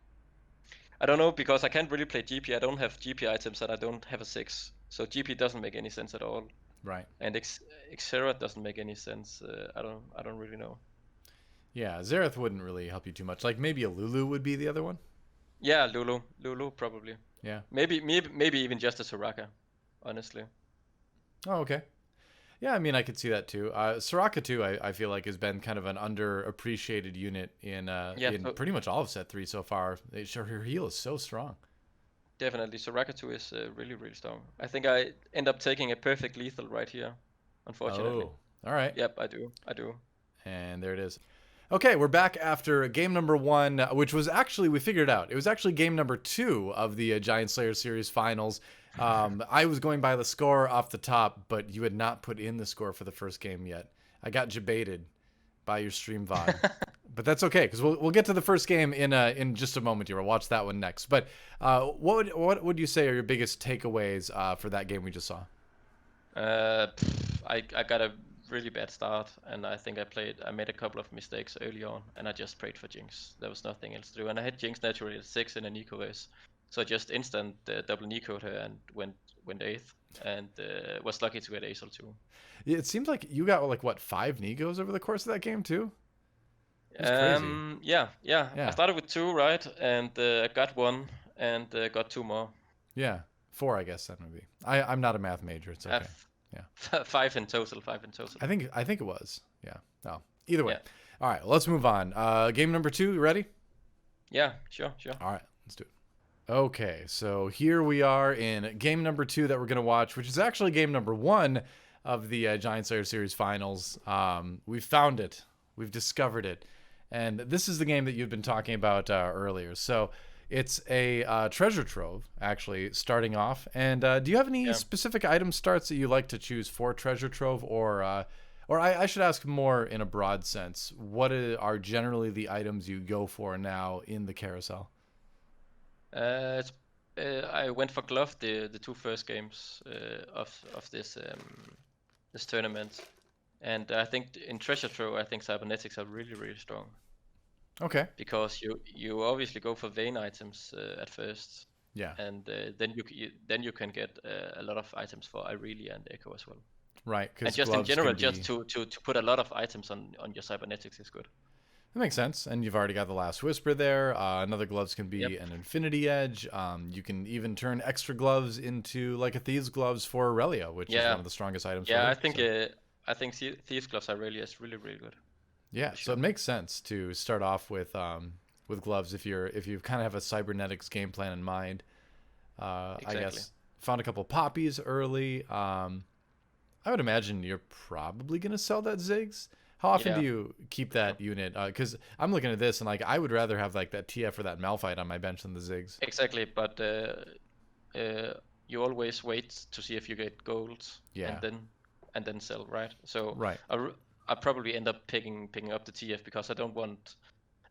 I don't know, because I can't really play GP. I don't have GP items, and I don't have a 6. So GP doesn't make any sense at all. Right. And Xerath doesn't make any sense. I don't really know. Yeah, Xerath wouldn't really help you too much. Like maybe a Lulu would be the other one. Yeah, Lulu probably. Yeah. Maybe even just a Soraka, honestly. Oh, okay. Yeah, I mean, I could see that too. Soraka too, I feel like has been kind of an underappreciated unit in pretty much all of set 3 so far. Her heal is so strong. Definitely, Soraka 2 is really, really strong. I think I end up taking a perfect lethal right here, unfortunately. Oh, all right. Yep, I do. And there it is. Okay, we're back after game number 1, which was actually, we figured out, it was actually game number 2 of the Giantslayer Series finals. I was going by the score off the top, but you had not put in the score for the first game yet. I got jebaited by your stream VOD. But that's okay, because we'll get to the first game in just a moment here. We'll watch that one next. But what would you say are your biggest takeaways for that game we just saw? I got a really bad start, and I think I made a couple of mistakes early on, and I just prayed for Jinx. There was nothing else to do, and I had Jinx naturally at 6 in a Nico race, so I just instant double Nico'd her and went 8th, and was lucky to get Azel too. Yeah, it seems like you got like what 5 Nigos over the course of that game too. It's crazy. Yeah. I started with 2, right, and got 1, and got 2 more. Yeah, 4, I guess that would be. I'm not a math major. It's okay. Yeah. 5 in total. I think it was. Yeah. Oh, either way. Yeah. All right, let's move on. Game number 2. You ready? Yeah, sure. All right, let's do it. Okay, so here we are in game number 2 that we're gonna watch, which is actually game number 1 of the Giantslayer Series finals. We've found it. We've discovered it. And this is the game that you've been talking about earlier. So it's a treasure trove, actually, starting off. And do you have any specific item starts that you like to choose for treasure trove? Or I should ask more in a broad sense. What are generally the items you go for now in the carousel? I went for glove the 2 first games of this tournament. And I think in treasure trove, I think cybernetics are really, really strong. Okay. Because you obviously go for vein items at first. Yeah. And then you can get a lot of items for Irelia and Echo as well. Right. And just in general, just to put a lot of items on your cybernetics is good. That makes sense. And you've already got the last whisper there. Another gloves can be an infinity edge. You can even turn extra gloves into like a thieves gloves for Aurelia, which is one of the strongest items. Yeah, I think Thieves Gloves Aurelia is really, really good. Yeah, so it makes sense to start off with gloves if you kind of have a cybernetics game plan in mind. Exactly. I guess found a couple poppies early. I would imagine you're probably gonna sell that Ziggs. How often do you keep that unit? Because I'm looking at this and like I would rather have like that TF or that Malphite on my bench than the Ziggs. Exactly, but you always wait to see if you get gold. Yeah. And then sell, right? So right. I probably end up picking up the TF because I don't want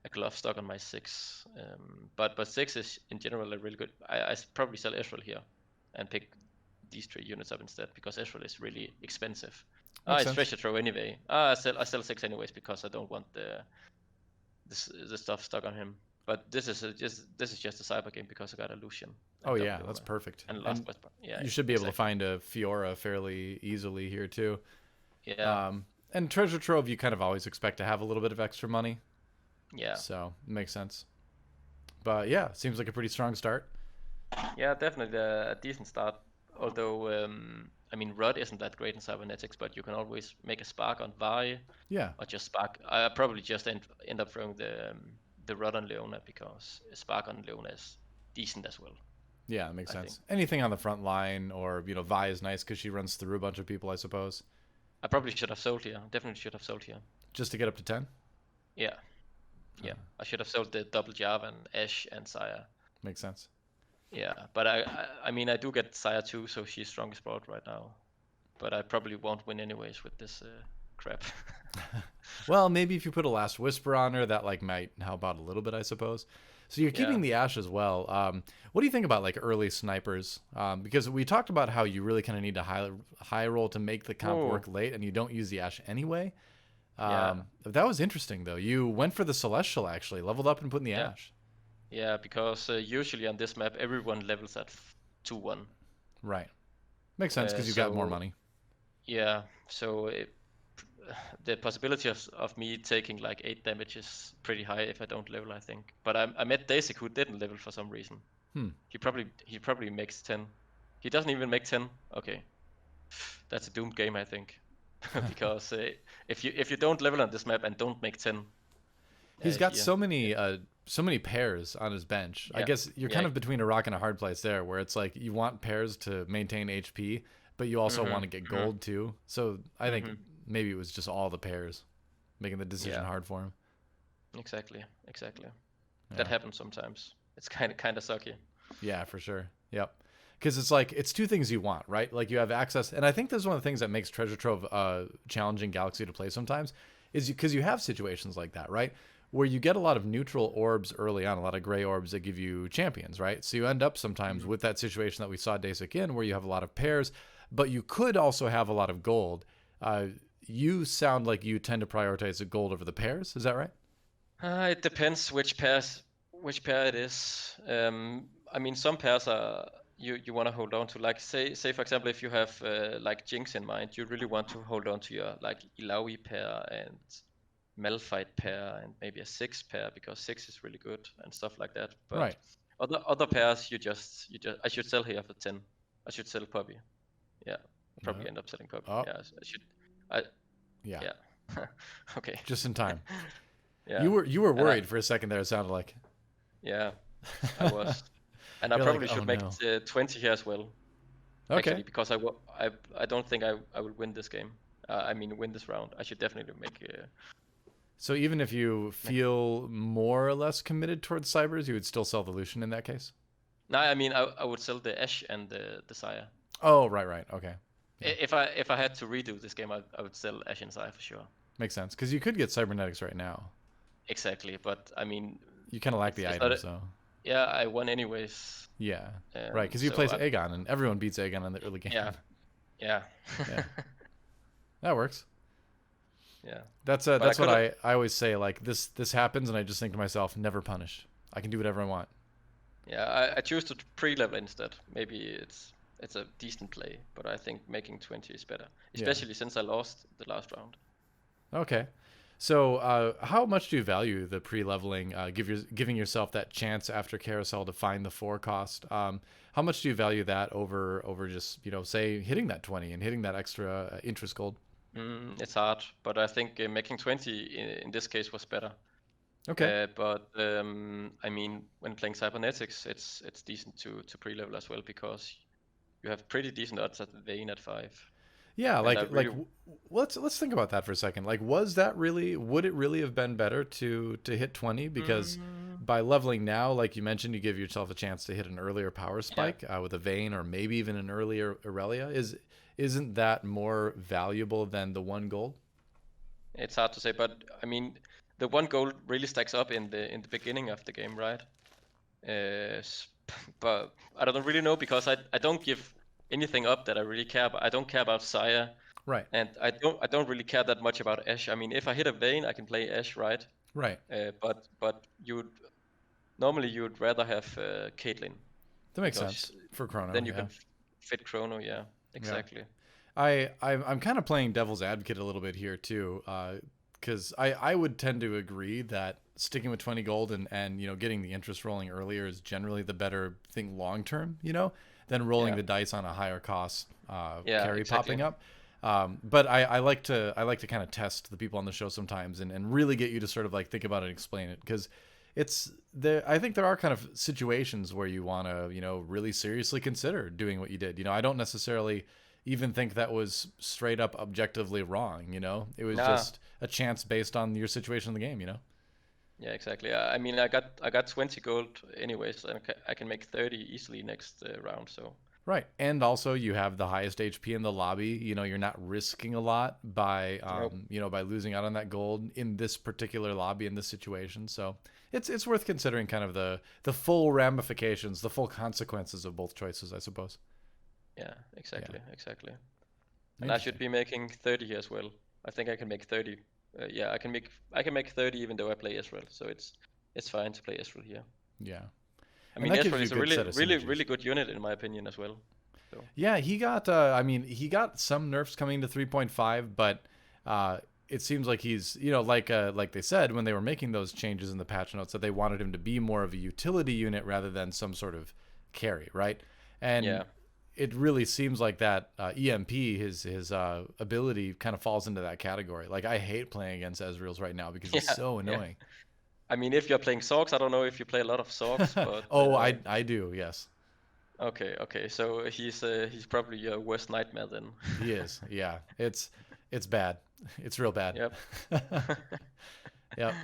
a glove stock on my 6. But 6 is in general a really good. I probably sell Ezreal here and pick these 3 units up instead because Ezreal is really expensive. It's treasure trove anyway. I sell 6 anyways because I don't want the stuff stuck on him. But this is just a cyber game because I got a Lucian. Oh yeah, that's perfect. And last whisper. Yeah, you should be able to find a Fiora fairly easily here too. Yeah. And treasure trove, you kind of always expect to have a little bit of extra money. Yeah. So it makes sense. But yeah, seems like a pretty strong start. Yeah, definitely a decent start. Although I mean, Rod isn't that great in cybernetics, but you can always make a spark on Vi. Yeah. Or just spark. I probably just end up throwing the Rod on Leona because a spark on Leona is decent as well. Yeah, that makes sense. Anything on the front line or, Vi is nice because she runs through a bunch of people, I suppose. I probably should have sold here. Definitely should have sold here. Just to get up to 10? Yeah. Yeah. I should have sold the double Jarvan, Ashe, and Saya. Makes sense. Yeah, but I mean, I do get Saya too, so she's strongest broad right now. But I probably won't win anyways with this crap. Well, maybe if you put a last whisper on her, that like might help out a little bit, I suppose. So you're keeping the Ashe as well. What do you think about like early snipers? Because we talked about how you really kind of need to high roll to make the comp work late, and you don't use the Ashe anyway. That was interesting though. You went for the Celestial actually, leveled up and put in the Ashe. Yeah, because usually on this map everyone levels at 2-1. Right. Makes sense because you've got more money. Yeah, so the possibility of me taking like 8 damage is pretty high if I don't level, I think. But I met Dasik who didn't level for some reason. He probably makes 10. He doesn't even make 10. Okay, that's a doomed game, I think. Because if you don't level on this map and don't make 10, he's got so many pairs on his bench. I guess you're kind of between a rock and a hard place there, where it's like you want pairs to maintain HP, but you also want to get gold too. So I think maybe it was just all the pairs making the decision hard for him. Exactly. Yeah. That happens sometimes. It's kind of sucky. Yeah, for sure. Yep. Because it's like it's two things you want, right? Like you have access, and I think this is one of the things that makes Treasure Trove challenging Galaxy to play sometimes, is because you have situations like that, right? Where you get a lot of neutral orbs early on, a lot of gray orbs that give you champions, right? So you end up sometimes with that situation that we saw Dasik in, where you have a lot of pairs, but you could also have a lot of gold. You sound like you tend to prioritize the gold over the pairs. Is that right? It depends which pair it is. I mean, some pairs are you want to hold on to. Like say for example, if you have like Jinx in mind, you really want to hold on to your like Ilaoi pair and Malphite pair and maybe a 6 pair, because 6 is really good and stuff like that. But Right. other pairs, you just I should sell here for 10. I should sell Poppy. Yeah, I'll probably end up selling Poppy. Oh, Yeah, I should. I yeah. yeah. Okay. Just in time. Yeah. You were And worried for a second there. It sounded like. yeah, I was. And I You're probably like, should oh make no. 20 here as well. Okay. Actually, because I don't think I will win this game. I mean, win this round. I should definitely make. So even if you feel more or less committed towards Cybers, you would still sell the Lucian in that case? No, I mean I would sell the Ashe and the Sire. Oh, right. Okay. Yeah. If I had to redo this game, I would sell Ashe and Sire for sure. Makes sense. Because you could get Cybernetics right now. Exactly, but I mean, You kind of lack the it's item, not. so. Yeah, I won anyways. Yeah. Right. Because you So play Aegon, and everyone beats Aegon in the early game. yeah, yeah, Yeah. That works. yeah. That's But that's what could've- I always say. Like this happens, and I just think to myself, never punish. I can do whatever I want. Yeah, I choose to pre-level instead. Maybe it's a decent play, but I think making 20 is better, especially since I lost the last round. Okay. So, how much do you value the pre-leveling, giving yourself that chance after carousel to find the 4 cost? How much do you value that over just say hitting that 20 and hitting that extra interest gold? It's hard, but I think making 20 in this case was better. Okay. But I mean, when playing cybernetics, it's decent to pre-level as well, because you have pretty decent odds at Vayne at 5. Yeah, And I like really, let's think about that for a second. Like, would it really have been better to hit 20? Because by leveling now, like you mentioned, you give yourself a chance to hit an earlier power spike with a Vayne, or maybe even an earlier Aurelia. Isn't that more valuable than the 1 gold? it's hard to say, but I mean, the 1 goal really stacks up in the beginning of the game, right? But I don't really know, because I don't give anything up that I really care about. I don't care about Sire, Right. and I don't really care that much about Ashe. I mean, if I hit a Vayne, I can play Ashe, right? Right. But normally you would rather have Caitlyn. That makes sense for Chrono. Then you can fit Chrono. Yeah, exactly. I'm kind of playing devil's advocate a little bit here too, because I would tend to agree that sticking with 20 gold and getting the interest rolling earlier is generally the better thing long term, than rolling the dice on a higher cost carry popping up. But I like to kind of test the people on the show sometimes and really get you to sort of like think about it and explain it, because it's there. I think there are kind of situations where you want to really seriously consider doing what you did. I don't necessarily even think that was straight up objectively wrong. It was just a chance based on your situation in the game. Yeah, exactly. I mean, I got 20 gold anyways, and I can make 30 easily next round. So right, and also you have the highest HP in the lobby. You're not risking a lot by by losing out on that gold in this particular lobby in this situation. So it's worth considering kind of the full ramifications, the full consequences of both choices, I suppose. Yeah, exactly. And I should be making 30 here as well. I think I can make 30. Yeah, I can make 30 even though I play Israel. So it's fine to play Israel here. Yeah. I mean, Israel is a really good unit in my opinion as well. So. Yeah, he got he got some nerfs coming to 3.5, but it seems like he's like they said when they were making those changes in the patch notes, that they wanted him to be more of a utility unit rather than some sort of carry, right? And it really seems like that EMP, his ability kind of falls into that category. Like, I hate playing against Ezreal's right now because he's so annoying. I mean, if you're playing Sorks, I don't know if you play a lot of Sorks, but oh, I do, yes. Okay. So he's probably your worst nightmare then. He is, yeah. It's bad. It's real bad. Yep. Yep.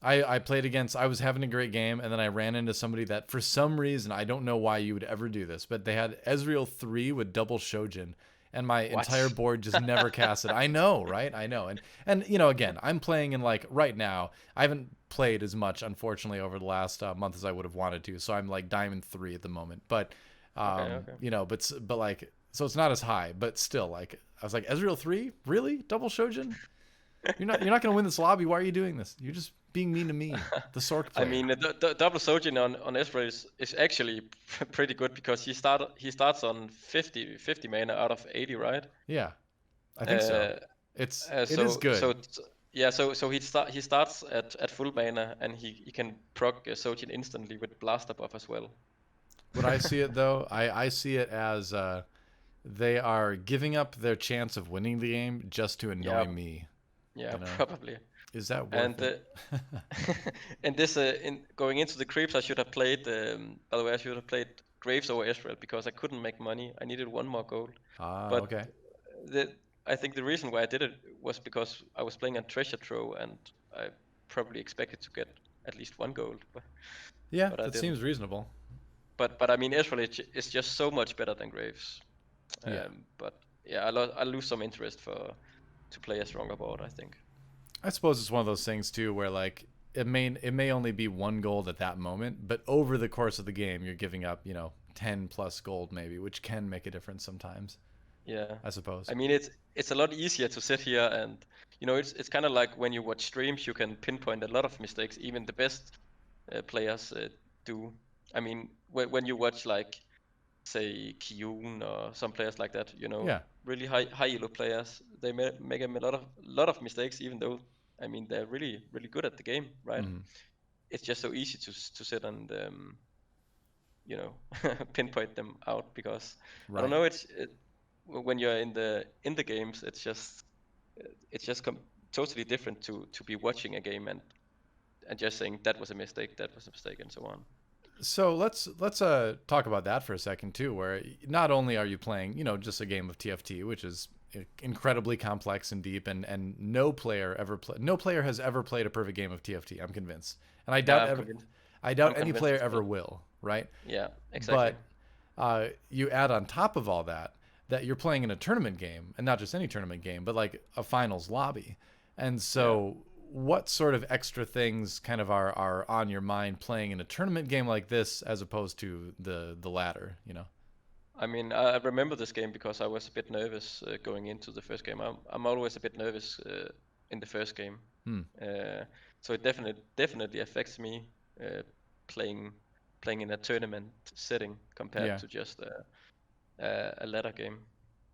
I played against, I was having a great game, and then I ran into somebody that for some reason, I don't know why you would ever do this, but they had Ezreal 3 with double Shojin, and my entire What? board just never casted. I know, right? I know. And you know, again, I'm playing in like right now, I haven't played as much, unfortunately, over the last month as I would have wanted to. So I'm like Diamond 3 at the moment. But, Okay. you know, but like, so it's not as high, but still, like, I was like, Ezreal 3? Really? Double Shojin? You're not going to win this lobby. Why are you doing this? You're just being mean to me, the Sork I player. mean, the double Sojin on Ezreal is actually pretty good because he starts on 50 mana out of 80, right? Yeah, I think so. Uh, It is good. yeah, so he starts at full mana and he can proc Sojin instantly with blaster buff as well. What I see it though, I see it as they are giving up their chance of winning the game just to annoy Yeah, me. yeah, You know, probably. is that And worth it? and this in going into the creeps, I should have played. By the way, I should have played Graves over Ezreal because I couldn't make money. I needed one more gold. Ah, But okay. the I think the reason why I did it was because I was playing on Treasure Trove and I probably expected to get at least one gold, Yeah, but I that didn't. seems reasonable. But I mean, Ezreal is just so much better than Graves. Yeah. But yeah, I lose some interest for to play a stronger board, I think. I suppose it's one of those things too where like it may only be one gold at that moment, but over the course of the game you're giving up, 10 plus gold maybe, which can make a difference sometimes, Yeah. I suppose. I mean, it's a lot easier to sit here and it's kind of like when you watch streams, you can pinpoint a lot of mistakes. Even the best players do. I mean, when you watch like say Kyun or some players like that, Yeah. really high elo players, they make a lot of mistakes, even though I mean they're really really good at the game, right? Mhm. It's just so easy to sit and you know pinpoint them out because I don't Right. know. When you're in the games, it's just totally different to be watching a game and just saying that was a mistake, and so on. So let's talk about that for a second too, where not only are you playing, just a game of TFT, which is incredibly complex and deep, and no player has ever played a perfect game of TFT. I'm convinced, and Yeah, I'm convinced. I I'm doubt any convinced player as ever well. will, right? Yeah, exactly. But you add on top of all that you're playing in a tournament game, and not just any tournament game, but like a finals lobby, and Yeah. so what sort of extra things kind of are on your mind playing in a tournament game like this as opposed to the latter? I mean, I remember this game because I was a bit nervous going into the first game. I'm always a bit nervous in the first game, Hmm. uh, so it definitely affects me uh, playing playing in a tournament setting compared Yeah. to just a ladder game,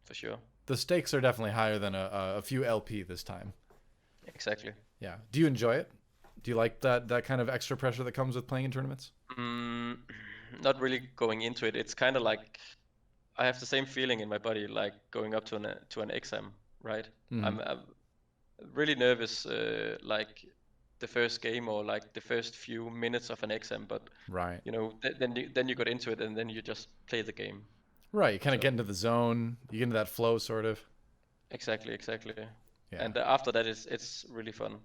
for sure. The stakes are definitely higher than a few LP this time. Exactly. Yeah. Do you enjoy it? Do you like that kind of extra pressure that comes with playing in tournaments? Mm, not really going into it. It's kind of like I have the same feeling in my body like going up to an exam, right? Mm-hmm. I'm really nervous, like the first game or like the first few minutes of an exam, but Right. then you got into it and then you just play the game. Right. You kind of get So into the zone. You get into that flow, sort of. exactly. Yeah. And after that, it's really fun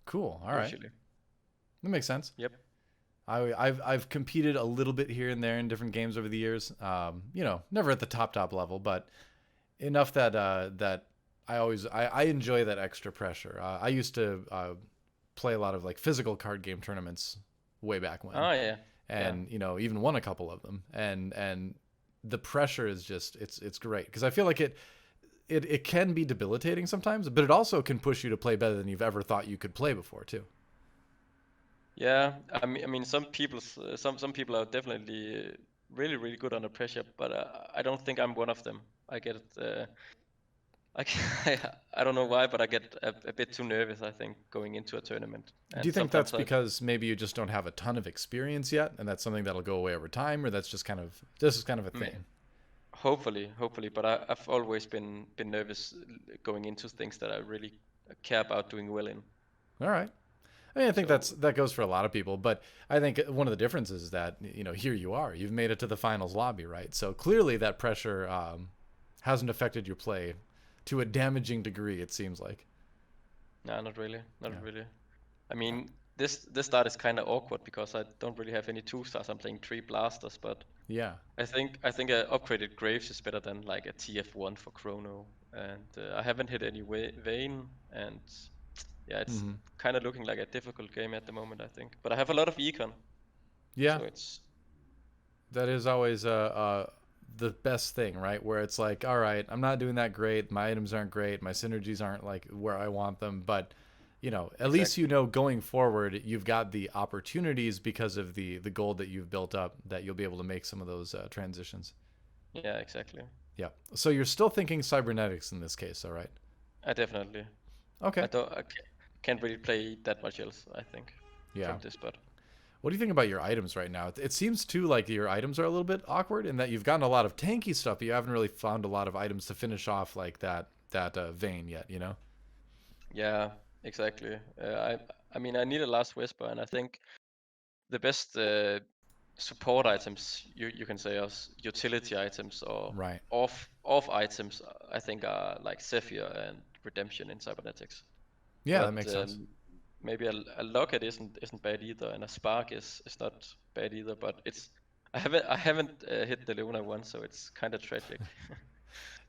Cool. All right. usually. That makes sense. Yep. I've competed a little bit here and there in different games over the years. Never at the top level, but enough that I enjoy that extra pressure. I used to play a lot of like physical card game tournaments way back when, Oh yeah, yeah. and even won a couple of them. And the pressure is just it's great because I feel like it can be debilitating sometimes, but it also can push you to play better than you've ever thought you could play before too. Yeah, I mean, some people are definitely really, really good under pressure, but I don't think I'm one of them. I get I I don't know why, but I get a bit too nervous, I think, going into a tournament, Do you and think that's sometimes I because maybe you just don't have a ton of experience yet, and that's something that'll go away over time, or that's just this is kind of a may- thing? hopefully, but I've always been nervous going into things that I really care about doing well in. All right. I mean, I think So that goes for a lot of people, but I think one of the differences is that here you are, you've made it to the finals lobby, right? So clearly that pressure hasn't affected your play to a damaging degree. It seems like. no, not really, not Yeah. really. I mean, this start is kind of awkward because I don't really have any 2 stars. I'm playing 3 blasters, but Yeah. I think a upgraded Graves is better than like a TF1 for Chrono, and I haven't hit any Vayne, and yeah, it's Hmm. kind of looking like a difficult game at the moment, I think. But I have a lot of econ, Yeah. so it's That is always the best thing, right? Where it's like, all right, I'm not doing that great. My items aren't great. My synergies aren't like where I want them. But, at least exactly. going forward, you've got the opportunities because of the gold that you've built up that you'll be able to make some of those transitions. Yeah, exactly. Yeah. So you're still thinking cybernetics in this case, all right? I definitely. Okay. Can't really play that much else, I think, Yeah. from this spot. What do you think about your items right now? It seems too like your items are a little bit awkward in that you've gotten a lot of tanky stuff, but you haven't really found a lot of items to finish off like that vein yet. You know? Yeah, exactly. I mean, I need a last whisper, and I think the best support items you can say as utility items or Right. off items, I think are like Zephyr and Redemption in cybernetics. Yeah, that But makes sense. maybe a locket isn't bad either, and a spark is not bad either. But it's I haven't hit the Luna one, so it's kind of tragic.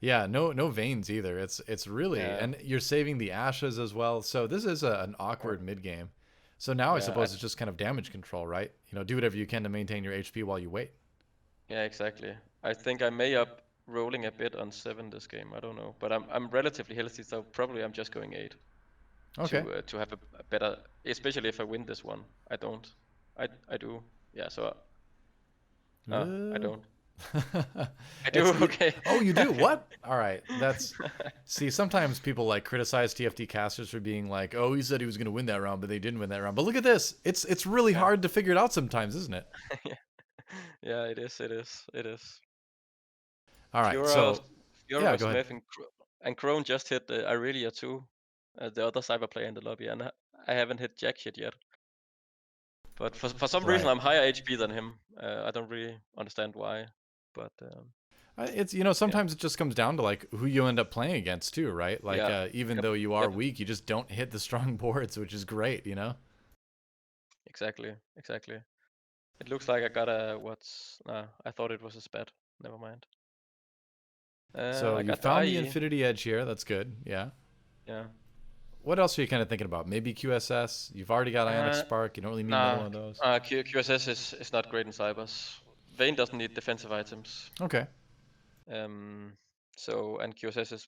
Yeah, no veins either. It's really, Yeah, and you're saving the ashes as well. So this is an awkward mid game. So now I yeah, suppose it's just kind of damage control, right? Do whatever you can to maintain your HP while you wait. yeah, exactly. I think I may up rolling a bit on 7 this game. I don't know, but I'm relatively healthy, so probably I'm just going 8 Okay. to have a better, especially if I win this one. I don't. I do. Yeah, so I Uh, don't. I do. it's Okay. oh, you do what? All right, that's see. Sometimes people like criticize TFT casters for being like, "Oh, he said he was going to win that round, but they didn't win that round." But look at this. It's really Yeah. hard to figure it out sometimes, isn't it? Yeah. Yeah, it is. It is. It is. All right, Fiora, so Fiora yeah, go ahead. Smith and Crone just hit Aurelia too, the other cyber player in the lobby, and I haven't hit jack shit yet. But for some reason, Right. I'm higher HP than him. I don't really understand why, but It's yeah, sometimes it just comes down to like who you end up playing against too, right? Like yeah, even yep, though you are yep, weak, you just don't hit the strong boards, which is great. exactly, exactly. It looks like I got a what's? Nah, I thought it was a spat. Never mind. So I you got the found the IE. Infinity Edge here. That's good. Yeah. Yeah. What else are you kind of thinking about? Maybe QSS. You've already got Ionic Uh, Spark. You don't really need another nah. one of those. QSS is not great in cybers. Vayne doesn't need defensive items. Okay. Um. So and QSS is,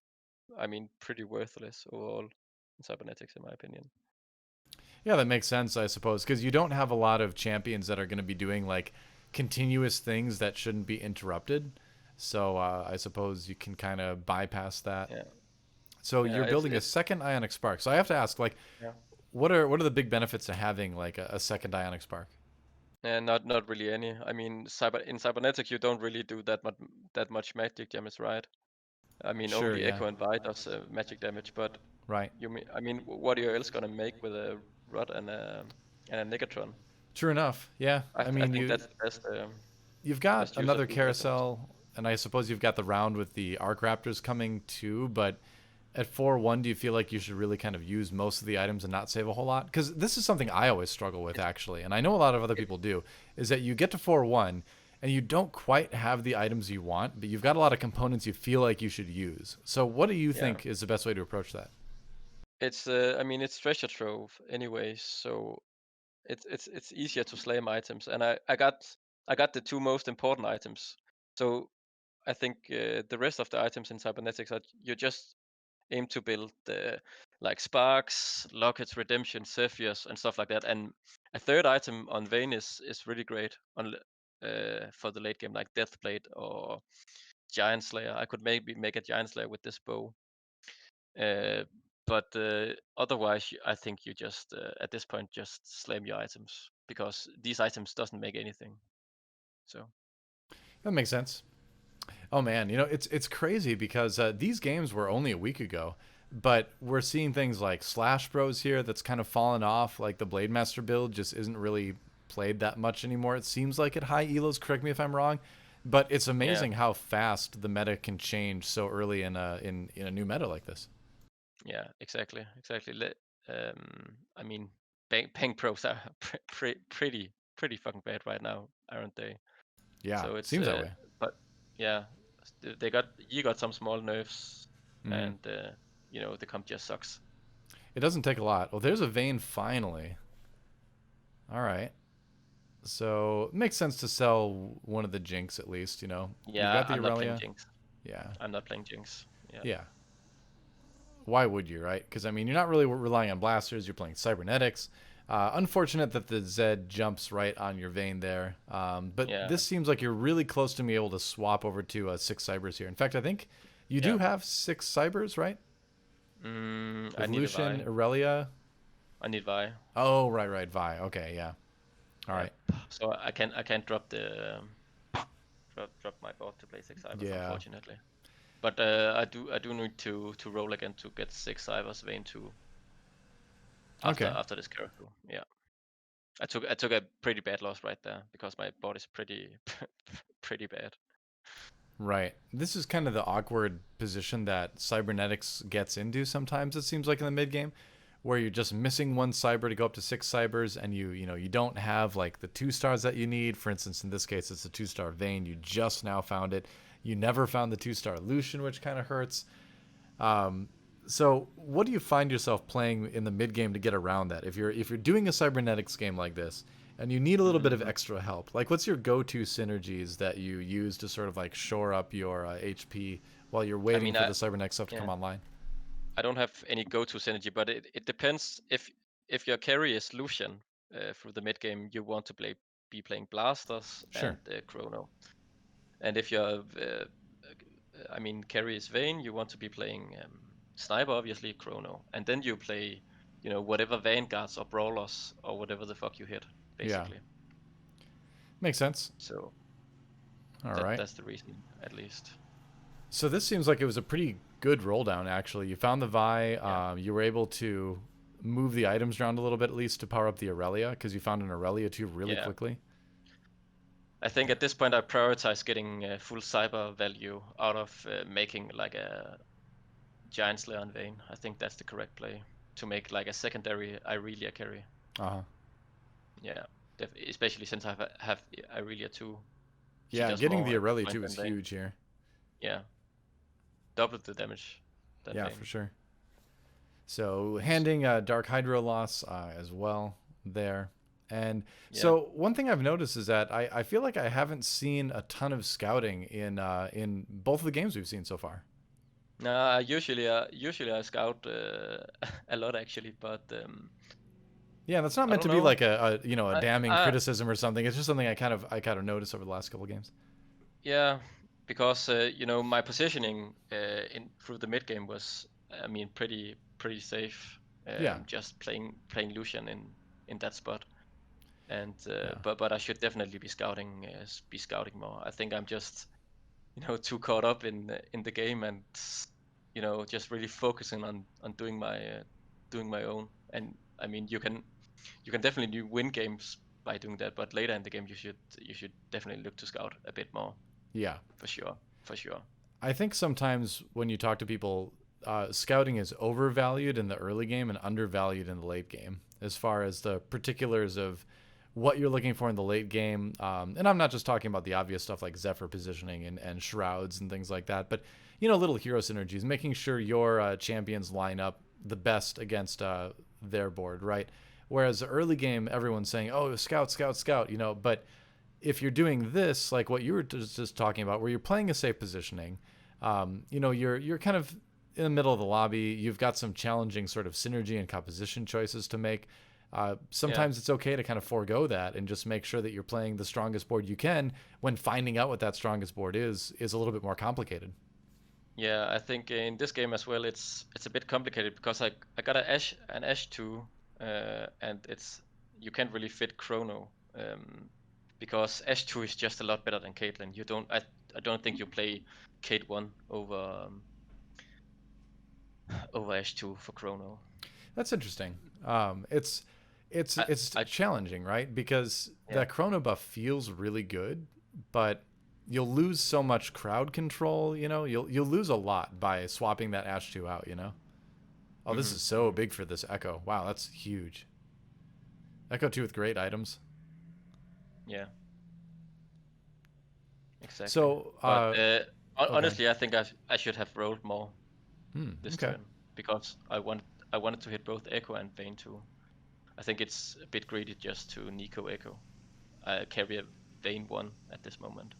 I mean, pretty worthless overall in cybernetics, in my opinion. Yeah, that makes sense, I suppose, because you don't have a lot of champions that are going to be doing like continuous things that shouldn't be interrupted. So I suppose you can kind of bypass that. Yeah. So Yeah. you're building a It's second Ionic Spark. So I have to ask, like, yeah. what are the big benefits to having like a second Ionic Spark? And not really any. I mean, cybernetics you don't really do that much magic damage, right? I mean, Sure. only Yeah. Echo and Bite does magic damage, but Right. I mean, what are you else gonna make with a Rod and a Negatron? True enough. Yeah. I I mean, think that's the best you've got best use of another these items. carousel, and I suppose you've got the round with the Arc Raptors coming too. But at 4-1, do you feel like you should really kind of use most of the items and not save a whole lot? Because this is something I always struggle with, It's, actually, and I know a lot of other it, people do, is that you get to 4-1 and you don't quite have the items you want, but you've got a lot of components you feel like you should use. So what do you yeah, think is the best way to approach that? it's I mean it's treasure trove anyways, so it's easier to slam items, and I got the 2 most important items. So I think the rest of the items in cybernetics are you just aim to build like sparks, lockets, redemption, zephyrs, and stuff like that. And a third item on Vayne is really great for the late game, like Deathblade or Giantslayer. I could maybe make a Giantslayer with this bow. Uh, but otherwise, I think you just at this point just slam your items because these items doesn't make anything. So That makes sense. Oh man, it's crazy because these games were only a week ago, but we're seeing things like Slash Bros here that's kind of fallen off. Like the Blade Master build just isn't really played that much anymore. It seems like at high elos. Correct me if I'm wrong, but it's yeah, amazing how fast the meta can change so early in a new meta like this. yeah, exactly. I mean. Bang pros are pretty fucking bad right now, aren't they? Yeah, So it's seems that way. but yeah, they got Yi got some small nerfs, Hmm. and the comp just sucks. It doesn't take a lot. Well, there's a Vayne finally. All right. So it makes sense to sell one of the Jinx at least. You've Yeah, got the I'm not playing Aurelia. Jinx. Yeah. I'm not playing Jinx. Yeah. Yeah. Why would you, right? Because I mean, you're not really relying on blasters. You're playing cybernetics. Unfortunate that the Zed jumps right on your Vayne there. But Yeah. this seems like you're really close to being able to swap over to 6 cybers here. In fact, I think you do Yeah. have 6 cybers, right? I With need a Lucian, Vi. Aurelia. I need Vi. Oh, right. Vi. Okay, yeah. All right. So I can't drop the drop my board to play 6 cybers, Yeah. unfortunately. But I do need to roll again to get 6 cybers Vayne 2. After this character. Yeah. I took a pretty bad loss right there because my board is pretty pretty bad. Right. This is kind of the awkward position that cybernetics gets into sometimes, it seems like, in the mid game, where you're just missing one cyber to go up to 6 cybers, and you don't have like the 2 stars that you need. For instance, in this case, it's a 2-star Vayne. You just now found it. You never found the 2-star Lucian, which kind of hurts. So what do you find yourself playing in the mid game to get around that? If you're doing a cybernetics game like this, and you need a little bit of extra help, like what's your go-to synergies that you use to sort of like shore up your HP while you're waiting for the cybernetics stuff to come online? I don't have any go-to synergy, but it depends. If your carry is Lucian through the mid game, you want to be playing blasters Sure. and chrono. And if your carry is Vayne, you want to be playing sniper, obviously chrono, and then you play whatever vanguards or brawlers or whatever the fuck you hit, basically. Yeah. Makes sense. So All right. that's the reason, at least. So this seems like it was a pretty good roll down, actually. You found the Vi. Yeah. You were able to move the items around a little bit, at least, to power up the Aurelia, because you found an Aurelia too really quickly. I think at this point I prioritize getting full cyber value out of making like a Giantslayer on Vayne. I think that's the correct play to make like a secondary Irelia carry. Yeah, especially since I have Irelia 2. Yeah, getting the Aurelia 2 is huge here. Yeah, double the damage. Yeah, for sure. So handing Dark Hydro loss as well there. And so one thing I've noticed is that I feel like I haven't seen a ton of scouting in both of the games we've seen so far. Usually I scout a lot actually, but yeah, that's not meant to be like a damning criticism or something. It's just something I kind of noticed over the last couple of games. Yeah, because my positioning through the mid game was, pretty safe. Just playing Lucian in that spot, and but I should definitely be scouting more. I think I'm just too caught up in the game and just really focusing on doing my own. And I mean you can definitely win games by doing that, but later in the game you should definitely look to scout a bit more. Yeah, for sure. I think sometimes when you talk to people, scouting is overvalued in the early game and undervalued in the late game as far as the particulars of what you're looking for in the late game. And I'm not just talking about the obvious stuff like Zephyr positioning and shrouds and things like that, but little hero synergies, making sure your champions line up the best against their board, right? Whereas the early game, everyone's saying, oh, scout, but if you're doing this, like what you were just talking about, where you're playing a safe positioning, you're kind of in the middle of the lobby. You've got some challenging sort of synergy and composition choices to make. Sometimes it's okay to kind of forego that and just make sure that you're playing the strongest board you can, when finding out what that strongest board is a little bit more complicated. Yeah, I think in this game as well, it's a bit complicated because I got an Ashe 2, and you can't really fit chrono. Because Ashe 2 is just a lot better than Caitlyn. I don't think you play Cait 1 over Ashe 2 for chrono. That's interesting. It's challenging, right? Because that chrono buff feels really good, but you'll lose so much crowd control, you'll lose a lot by swapping that Ashe 2 out, Oh, this is so big for this Echo. Wow, that's huge. Echo 2 with great items. Yeah, exactly. So, But okay. honestly, I think I should have rolled more this Okay. turn because I wanted to hit both Echo and Vayne too. I think it's a bit greedy just to Nico Echo. I carry a Vayne 1 at this moment.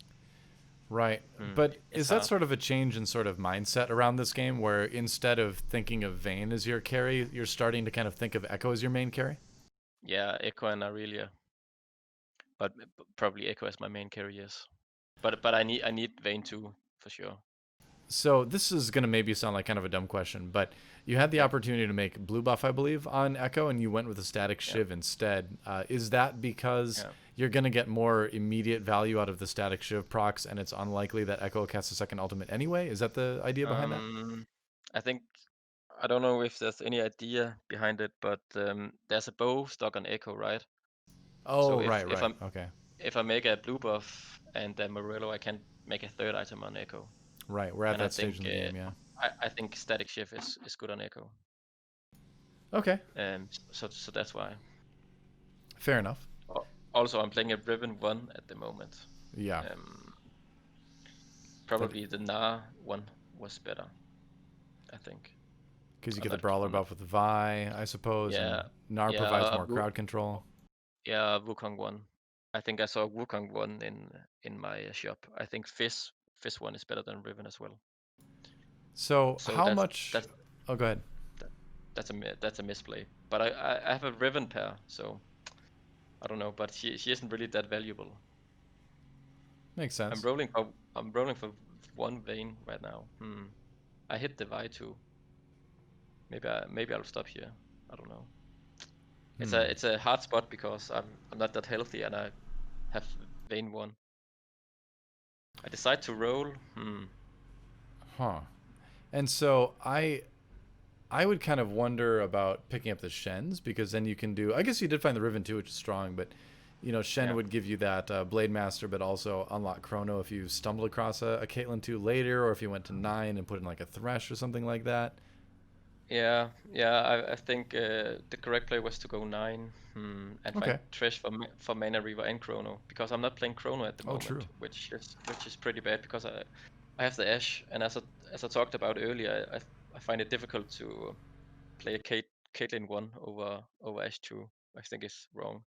Right. But It's is that hard. sort of a change in sort of mindset around this game where instead of thinking of Vayne as your carry, you're starting to kind of think of Echo as your main carry? Yeah, Echo and Aurelia, but probably Echo as my main carry, yes. But I need Vayne too for sure. So this is going to maybe sound like kind of a dumb question, but you had the Yeah, opportunity to make blue buff, I believe, on Echo, and you went with a static yeah, shiv instead. Is that because yeah. you're going to get more immediate value out of the static shiv procs, and it's unlikely that Echo casts a second ultimate anyway? Is that the idea behind that? I think I don't know if there's any idea behind it, but there's a bow stuck on Echo, right? So Oh, if right, if right. I'm Okay. if I make a blue buff and a Morello, I can make a third item on Echo, Right. We're at and I that think stage in the game, yeah. I think static shift is good on Echo. Okay. So that's why. Fair enough. Also, I'm playing a Riven 1 at the moment. Yeah. Um, That Probably the Na one was better, I think. because you I'm get the not. brawler I'm not. buff with the Vi, I suppose, and Yeah, Nar provides yeah. more crowd control. Yeah, Wukong one. I think I saw Wukong one in my shop. I think Fizz one is better than Riven as well. So So how much? that's Oh, go ahead. that, that's a misplay. But I have a Riven pair, so I don't know. But she isn't really that valuable. Makes I'm sense. rolling for I'm rolling for one Vayne right now. I hit the Vi too. Maybe I'll stop here. I don't know. It's a hard spot because I'm not that healthy and I have Vayne one. I decide to roll. Huh. And so I would kind of wonder about picking up the Shens because then you can do. I guess you did find the Riven too, which is strong, but you know Shen Yeah. would give you that Blade Master, but also unlock Chrono if you stumbled across a Caitlyn 2 later, or if you went to 9 and put in like a Thresh or something like that. Yeah. I think the correct play was to go 9 and find Okay. Thresh for Mana Reaver and Chrono because I'm not playing Chrono at the Oh, true. moment, which is pretty bad because I have the Ashe and as I talked about earlier, I find it difficult to play a Caitlyn 1 over Ashe 2. I think it's wrong.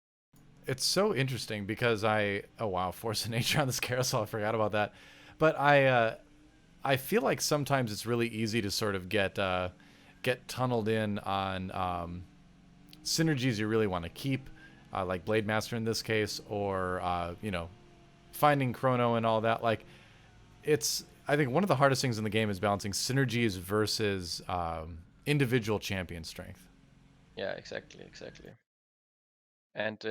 It's so interesting because oh wow, Force of Nature on this carousel. I forgot about that, but I feel like sometimes it's really easy to sort of get tunneled in on synergies you really want to keep, like Blade Master in this case, or finding Chrono and all that. Like it's I think one of the hardest things in the game is balancing synergies versus individual champion strength. Yeah, exactly. And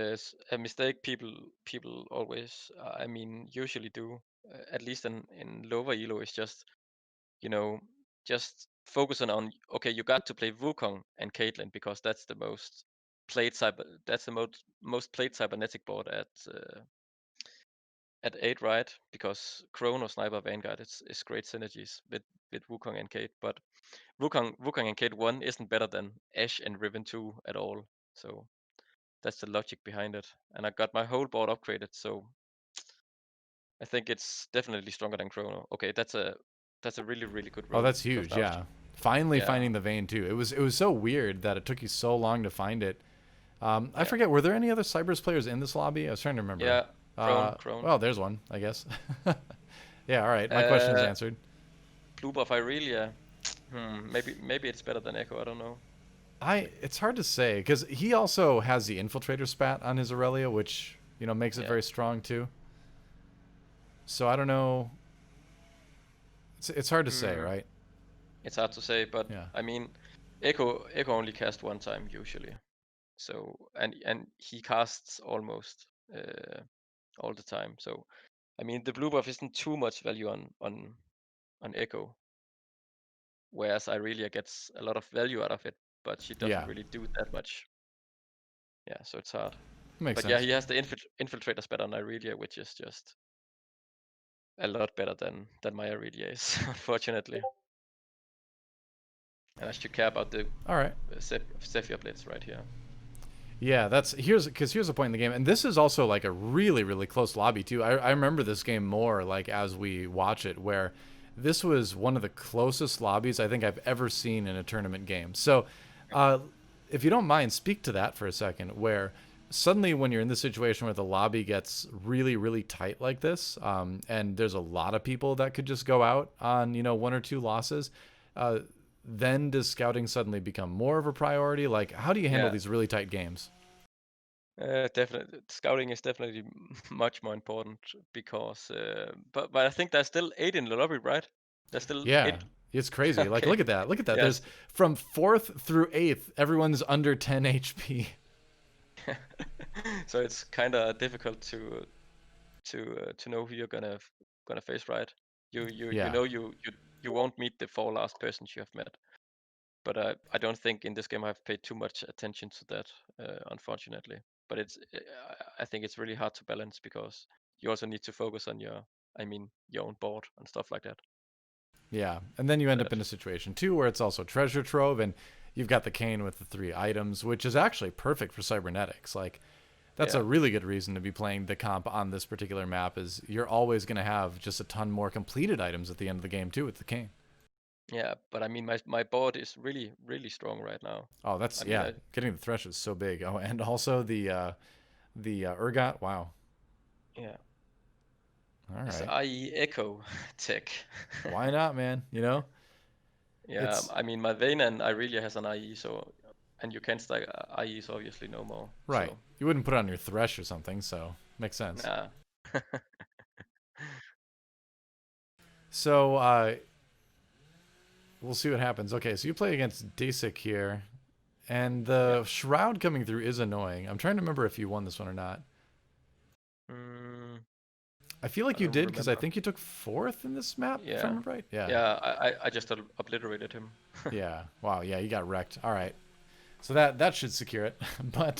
a mistake people always, I mean, usually do, at least in lower elo, is just you know just focusing on okay, you got to play Wukong and Caitlyn because that's the most played cybernetic board at 8, right? Because Chrono, Sniper, Vanguard is great synergies with Wukong and Kate, but Wukong and Kate 1 isn't better than Ashe and Riven 2 at all. So that's the logic behind it. And I got my whole board upgraded, so I think it's definitely stronger than Chrono. Okay, that's a really really good Oh, roll that's because huge. I was Yeah, finally yeah finding the vein too. It was so weird that it took you so long to find it. I yeah forget. Were there any other Cybers players in this lobby? I was trying to remember. yeah Crone. Well, there's one, I guess. Yeah. All right. My question is Uh, answered. Blue buff Irelia. Maybe it's better than Echo. I don't know. It's hard to say because he also has the infiltrator spat on his Aurelia, which makes it Yeah, very strong too. So I don't know. It's hard to say, hmm, right? it's hard to say, but Yeah. I mean, Echo only cast one time usually. So and he casts almost all the time. So I mean, the blue buff isn't too much value on Echo, whereas Irelia gets a lot of value out of it, but she doesn't Yeah. really do that much. Yeah, so it's hard. Makes But yeah, sense. he has the infiltrator spat on Irelia, which is just a lot better than my Irelia is, unfortunately. And I should care about the All right. Sephia Blitz right here. Yeah, here's the point in the game, and this is also like a really really close lobby too. I remember this game more like as we watch it, where this was one of the closest lobbies I think I've ever seen in a tournament game. So, uh, if you don't mind, speak to that for a second, where suddenly when you're in the situation where the lobby gets really really tight like this, and there's a lot of people that could just go out on one or two losses. Uh, then does scouting suddenly become more of a priority? Like, how do you handle Yeah, these really tight games? definitely. Scouting is definitely much more important because, but I think there's still 8 in the lobby, right? There's still Yeah, 8. it's crazy. Like, Okay. look at that. Look at that. There's Yes. from fourth through eighth, everyone's under 10 HP. So it's kind of difficult to know who you're gonna face, right? You Yeah, know you won't meet the 4 last persons you have met. But I don't think in this game I've paid too much attention to that, unfortunately. But I think it's really hard to balance because you also need to focus on your own board and stuff like that. yeah. And then you end up That in a situation too where it's also treasure trove, and you've got the cane with the 3 items, which is actually perfect for cybernetics. Like, that's yeah, a really good reason to be playing the comp on this particular map. Is you're always going to have just a ton more completed items at the end of the game too with the cane. yeah. But I mean my board is really strong right now. Oh, that's I mean yeah. I Getting the thresh is so big. Oh, and also the ergot. Wow. yeah. All It's right. IE Echo tech. Why not, man? Yeah, It's I mean my Vayne and Irelia has an IE, so and you can't stack IEs obviously no more. right. So You wouldn't put it on your thresh or something, so makes sense. nah. So we'll see what happens. Okay, so you play against Dasik here, and Yeah. the shroud coming through is annoying. I'm trying to remember if you won this one or not. Mm, I feel like I you don't did because I remember. think you took fourth in this map, if I Yeah. remember right. Yeah. Yeah, I just obliterated him. Yeah. Wow. Yeah, you got wrecked. All right. So that should secure it. But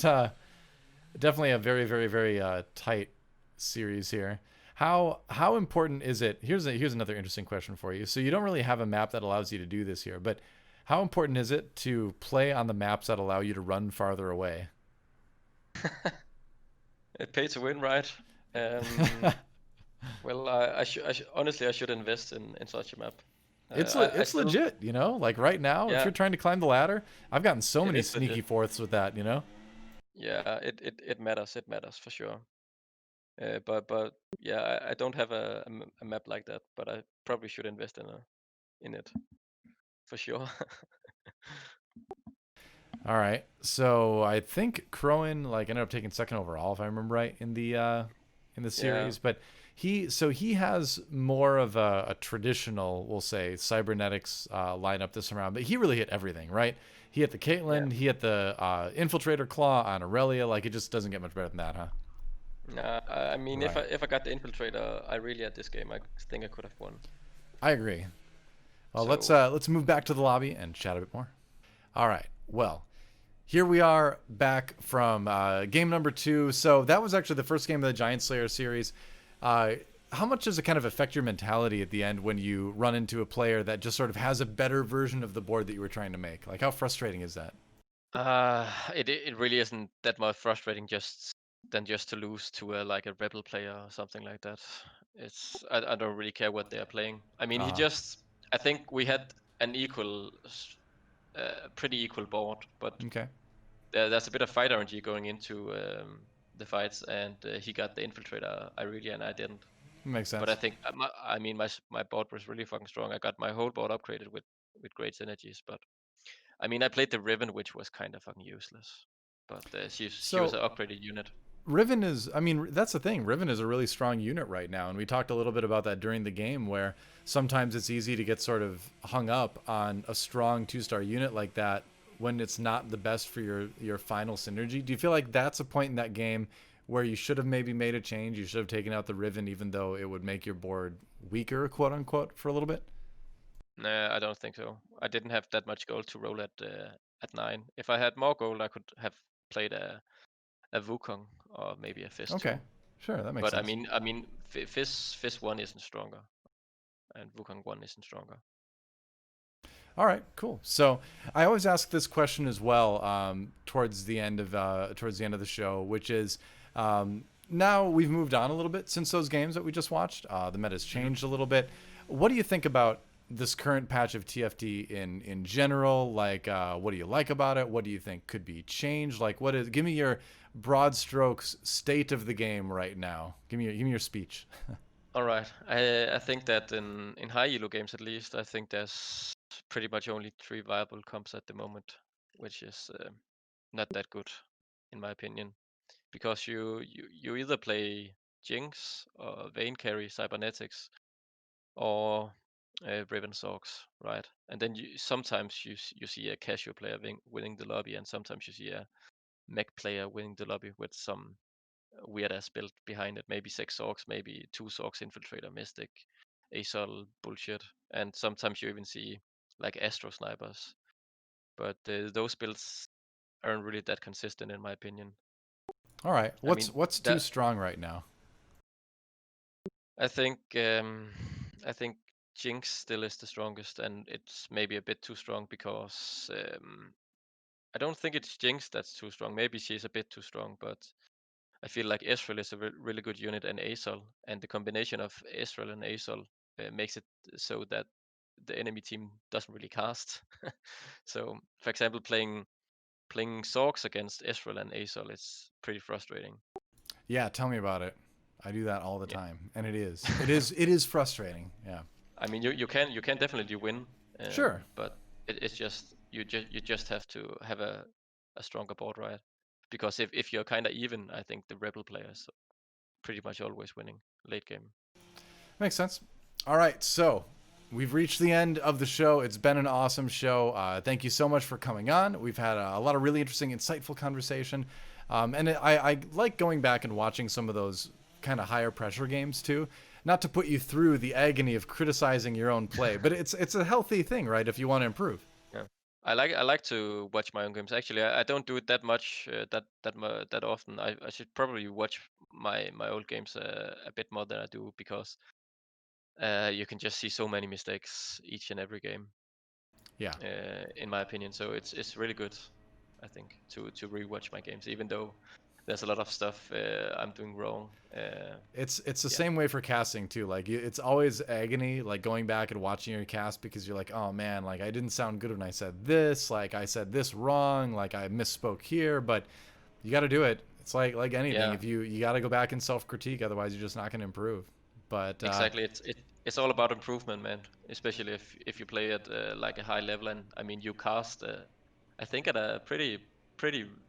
definitely a very very very tight series here. How important is it? Here's another interesting question for you. So you don't really have a map that allows you to do this here, but how important is it to play on the maps that allow you to run farther away? It paid to win, right? Well, I should honestly I should invest in such a map. I It's still legit, Like right now, if yeah, you're trying to climb the ladder, I've gotten so it many is legit. sneaky fourths with that. Yeah, it matters. It matters for sure. But yeah, I don't have a map like that, but I probably should invest in it for sure. All right. So I think Crowan like ended up taking second overall, if I remember right, in the Yeah, series. But he has more of a traditional, we'll say, cybernetics lineup this round. But he really hit everything, right? He hit the yeah. Caitlyn, he hit the Infiltrator Claw on Aurelia. Like, it just doesn't get much better than that, huh? Nah, I mean, Right. if I got the infiltrator, I really at this game, I think I could have won. I agree. Well, So let's move back to the lobby and chat a bit more. All right. Well, here we are back from game number 2. So that was actually the first game of the Giantslayer series. Uh, how much does it kind of affect your mentality at the end when you run into a player that just sort of has a better version of the board that you were trying to make? Like, how frustrating is that? it really isn't that much frustrating just to lose to like a rebel player or something like that. I don't really care what they are playing. I mean, Uh, I think we had an pretty equal board, but okay, there's a bit of fight RNG going into the fights, and he got the infiltrator Irelia and I didn't. makes But I sense. think I mean my board was really fucking strong. I got my whole board upgraded with great synergies, but I mean I played the Riven, which was kind of fucking useless. But she was So an upgraded unit. Riven is, I mean, that's the thing. Riven is a really strong unit right now. And we talked a little bit about that during the game, where sometimes it's easy to get sort of hung up on a strong 2-star unit like that when it's not the best for your final synergy. Do you feel like that's a point in that game where you should have maybe made a change? You should have taken out the Riven, even though it would make your board weaker, quote unquote, for a little bit? Nah, I don't think so. I didn't have that much gold to roll at 9. If I had more gold, I could have played a Wukong or maybe a Fizz Okay, 2. sure, that makes But sense. I mean, Fizz 1 isn't stronger, and Wukong 1 isn't stronger. All right, cool. So I always ask this question as well towards the end of the show, which is now we've moved on a little bit since those games that we just watched. The meta's changed a little bit. What do you think about this current patch of TFT in general? Like, what do you like about it? What do you think could be changed? Like, give me your broad strokes state of the game right now. Give me your speech. All right. I think that in high elo games at least, I think there's pretty much only 3 viable comps at the moment, which is not that good in my opinion, because you either play Jinx or Vayne carry Cybernetics or Riven Sogs, right? And then sometimes you see a casual player winning the lobby, and sometimes you see a mech player winning the lobby with some weird ass build behind it. Maybe 6 Orcs, maybe 2 Orcs, Infiltrator, Mystic, Asol bullshit. And sometimes you even see like Astro Snipers. But those builds aren't really that consistent in my opinion. All right. I mean, What's too strong right now? I think Jinx still is the strongest, and it's maybe a bit too strong because I don't think it's Jinx that's too strong. Maybe she's a bit too strong, but I feel like Ezreal is a really good unit, and Asol, and the combination of Ezreal and Asol makes it so that the enemy team doesn't really cast. So, for example, playing Sorks against Ezreal and Asol is pretty frustrating. Yeah, tell me about it. I do that all the Yeah. time, and it is frustrating. Yeah. I mean, you can definitely win, Sure. but it's just you just have to have a stronger board, right? Because if you're kind of even, I think the Rebel players pretty much always winning late game. Makes sense. All right, so we've reached the end of the show. It's been an awesome show. Thank you so much for coming on. We've had a lot of really interesting, insightful conversation. And I like going back and watching some of those kind of higher pressure games too. Not to put you through the agony of criticizing your own play, but it's a healthy thing, right? If you want to improve. Yeah, I like to watch my own games. Actually, I don't do it that much, that often. I should probably watch my old games a bit more than I do, because you can just see so many mistakes each and every game. Yeah. In my opinion, so it's really good, I think, to rewatch my games, even though there's a lot of stuff I'm doing wrong. It's the same way for casting too. Like it's always agony, like going back and watching your cast because you're like, oh man, like I didn't sound good when I said this. Like I said this wrong. Like I misspoke here. But you got to do it. It's like anything. Yeah, If you got to go back and self critique, otherwise you're just not going to improve. But exactly. It's all about improvement, man. Especially if you play at like a high level, and I mean you cast, I think at a pretty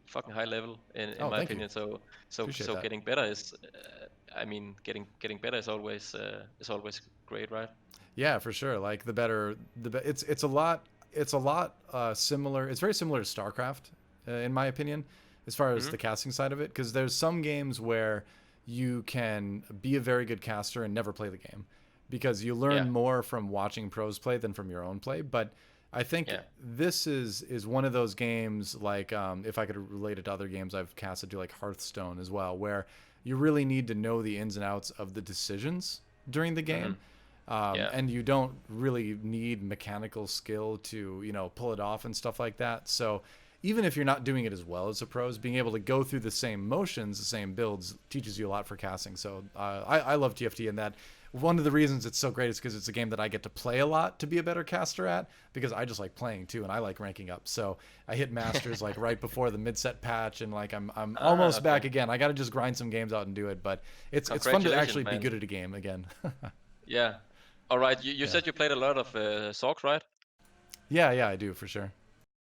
fucking high level in oh, my thank you. opinion. Appreciate So that. getting better is, I mean getting better is always great, right? Yeah, for sure. Like the better, it's a lot. It's a lot similar. It's very similar to StarCraft, in my opinion, as far as Hmm. the casting side of it. Because there's some games where you can be a very good caster and never play the game, because you learn Yeah, more from watching pros play than from your own play. But I think yeah. this is one of those games. Like if I could relate it to other games I've casted to, like Hearthstone as well, where you really need to know the ins and outs of the decisions during the Hmm. game, Yeah. and you don't really need mechanical skill to pull it off and stuff like that. So even if you're not doing it as well as the pros, being able to go through the same motions, the same builds, teaches you a lot for casting. So I love TFT, and that one of the reasons it's so great is because it's a game that I get to play a lot to be a better caster at, because I just like playing too, and I like ranking up. So I hit masters like right before the mid-set patch, and like I'm almost back Okay. again. I got to just grind some games out and do it, but it's fun to Congratulations, actually be man. good at a game again. Yeah. All right. You Yeah. said you played a lot of Sorks, right? Yeah, I do for sure.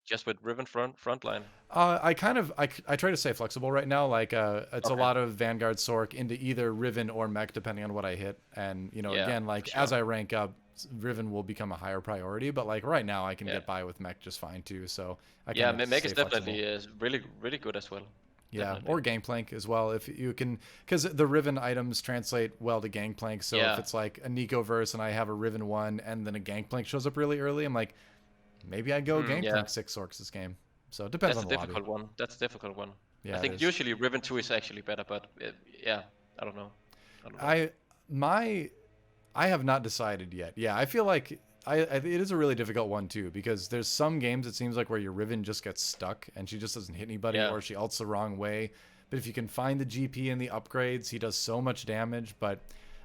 Just with Riven frontline. I try to stay flexible right now. Like it's a Okay. lot of Vanguard Sork into either Riven or Mech depending on what I hit. And Yeah, again, for like as sure. I rank up, Riven will become a higher priority. But like right now, I can Yeah. get by with Mech just fine too. So I kind Yeah, of Meg stay is flexible. definitely really good as well. Yeah, Definitely. or Gangplank as well if you can, because the Riven items translate well to Gangplank. So if Yeah. it's like a Nico verse and I have a Riven one and then a Gangplank shows up really early, I'm like, maybe I go Yeah. Gangplank 6 orcs this game. So it depends That's on a the lobby. difficult one. That's a difficult one. I Yeah, it think is. usually Riven 2 is actually better, but yeah, I don't know. I don't know. I my I have not decided yet. Yeah, I feel like it is a really difficult one too, because there's some games it seems like where your Riven just gets stuck and she just doesn't hit anybody, or she ults the wrong way. But if you can find the GP and the upgrades, he does so much damage. But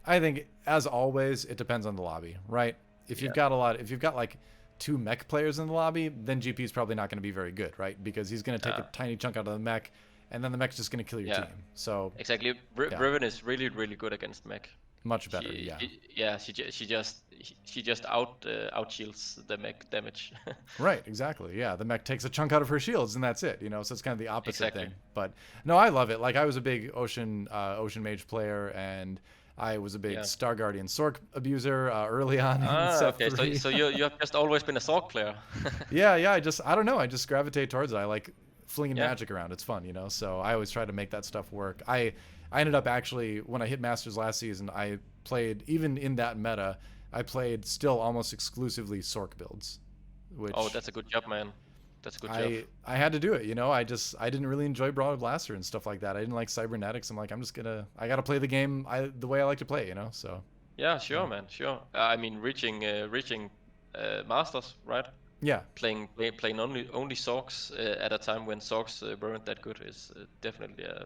I think, as always, it depends on the lobby, right? If you've got like 2 mech players in the lobby, then GP is probably not going to be very good, right? Because he's going to take a tiny chunk out of the mech, and then the mech's just going to kill your team. So exactly, Riven is really, really good against mech. Much better, She just out shields the mech damage. Right, exactly. Yeah, the mech takes a chunk out of her shields, and that's it. You know, so it's kind of the opposite thing. But no, I love it. Like, I was a big Ocean Mage player, and I was a big Star Guardian Sork abuser early on. Okay. So you have just always been a Sork player. yeah. I don't know. I just gravitate towards it. I like flinging magic around. It's fun, you know. So I always try to make that stuff work. I ended up actually, when I hit Masters last season, I played, even in that meta, I played still almost exclusively Sork builds. Which that's a good job, man. That's a good job. I had to do it, you know. I didn't really enjoy Broad Blaster and stuff like that. I didn't like cybernetics. I'm like, I gotta play the game the way I like to play, you know. So yeah, sure, man, sure. I mean, reaching Masters, right? Yeah. Playing only Sorks at a time when Sorks weren't that good is definitely a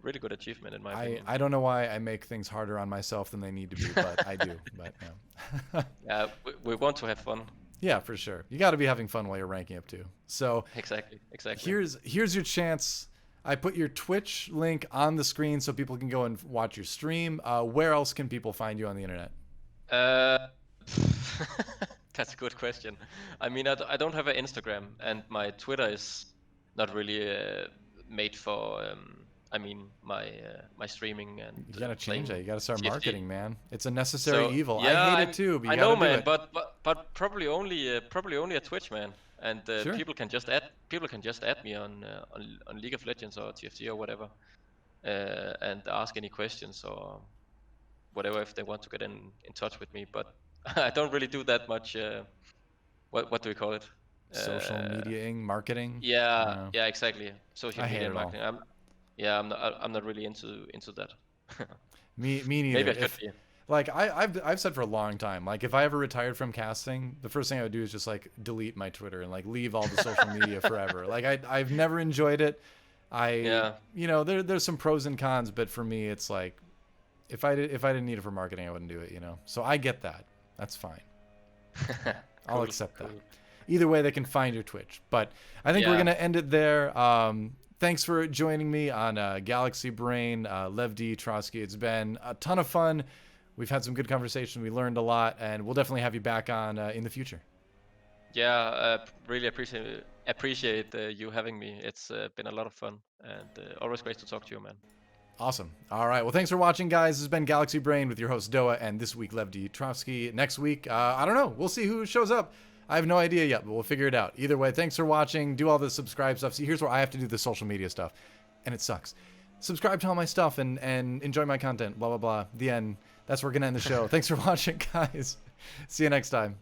really good achievement in my opinion. I don't know why I make things harder on myself than they need to be, but I do. But yeah, we want to have fun. Yeah, for sure. You got to be having fun while you're ranking up too. So exactly. Here's your chance. I put your Twitch link on the screen so people can go and watch your stream. Where else can people find you on the internet? That's a good question. I mean, I don't have an Instagram, and my Twitter is not really made for. I mean, my streaming and. You gotta change that. You gotta start TFT. Marketing, man. It's a necessary evil. Yeah, I hate it too. But I know, man. But probably only a Twitch, man. And sure. People can just add me on League of Legends or TFT or whatever, and ask any questions or whatever if they want to get in touch with me. But I don't really do that much. What do we call it? Social mediaing, marketing. Yeah, exactly. Social media and marketing. I'm not really into that. Me neither. Maybe I could be. Like I've said for a long time, like if I ever retired from casting, the first thing I would do is just like delete my Twitter and like leave all the social media forever. Like I've never enjoyed it. You know, there's some pros and cons, but for me it's like if I didn't need it for marketing, I wouldn't do it, you know. So I get that. That's fine. I'll accept that. Either way, they can find your Twitch. But I think we're gonna end it there. Thanks for joining me on Galaxy Brain, Lev D, Trotskij. It's been a ton of fun. We've had some good conversation. We learned a lot, and we'll definitely have you back on in the future. Yeah, really appreciate you having me. It's been a lot of fun, and always great to talk to you, man. Awesome. All right. Well, thanks for watching, guys. This has been Galaxy Brain with your host, ggDoA, and this week, Lev D. Trotskij. Next week, I don't know. We'll see who shows up. I have no idea yet, but we'll figure it out. Either way, thanks for watching. Do all the subscribe stuff. See, here's where I have to do the social media stuff, and it sucks. Subscribe to all my stuff and enjoy my content, blah, blah, blah. The end. That's where we're going to end the show. Thanks for watching, guys. See you next time.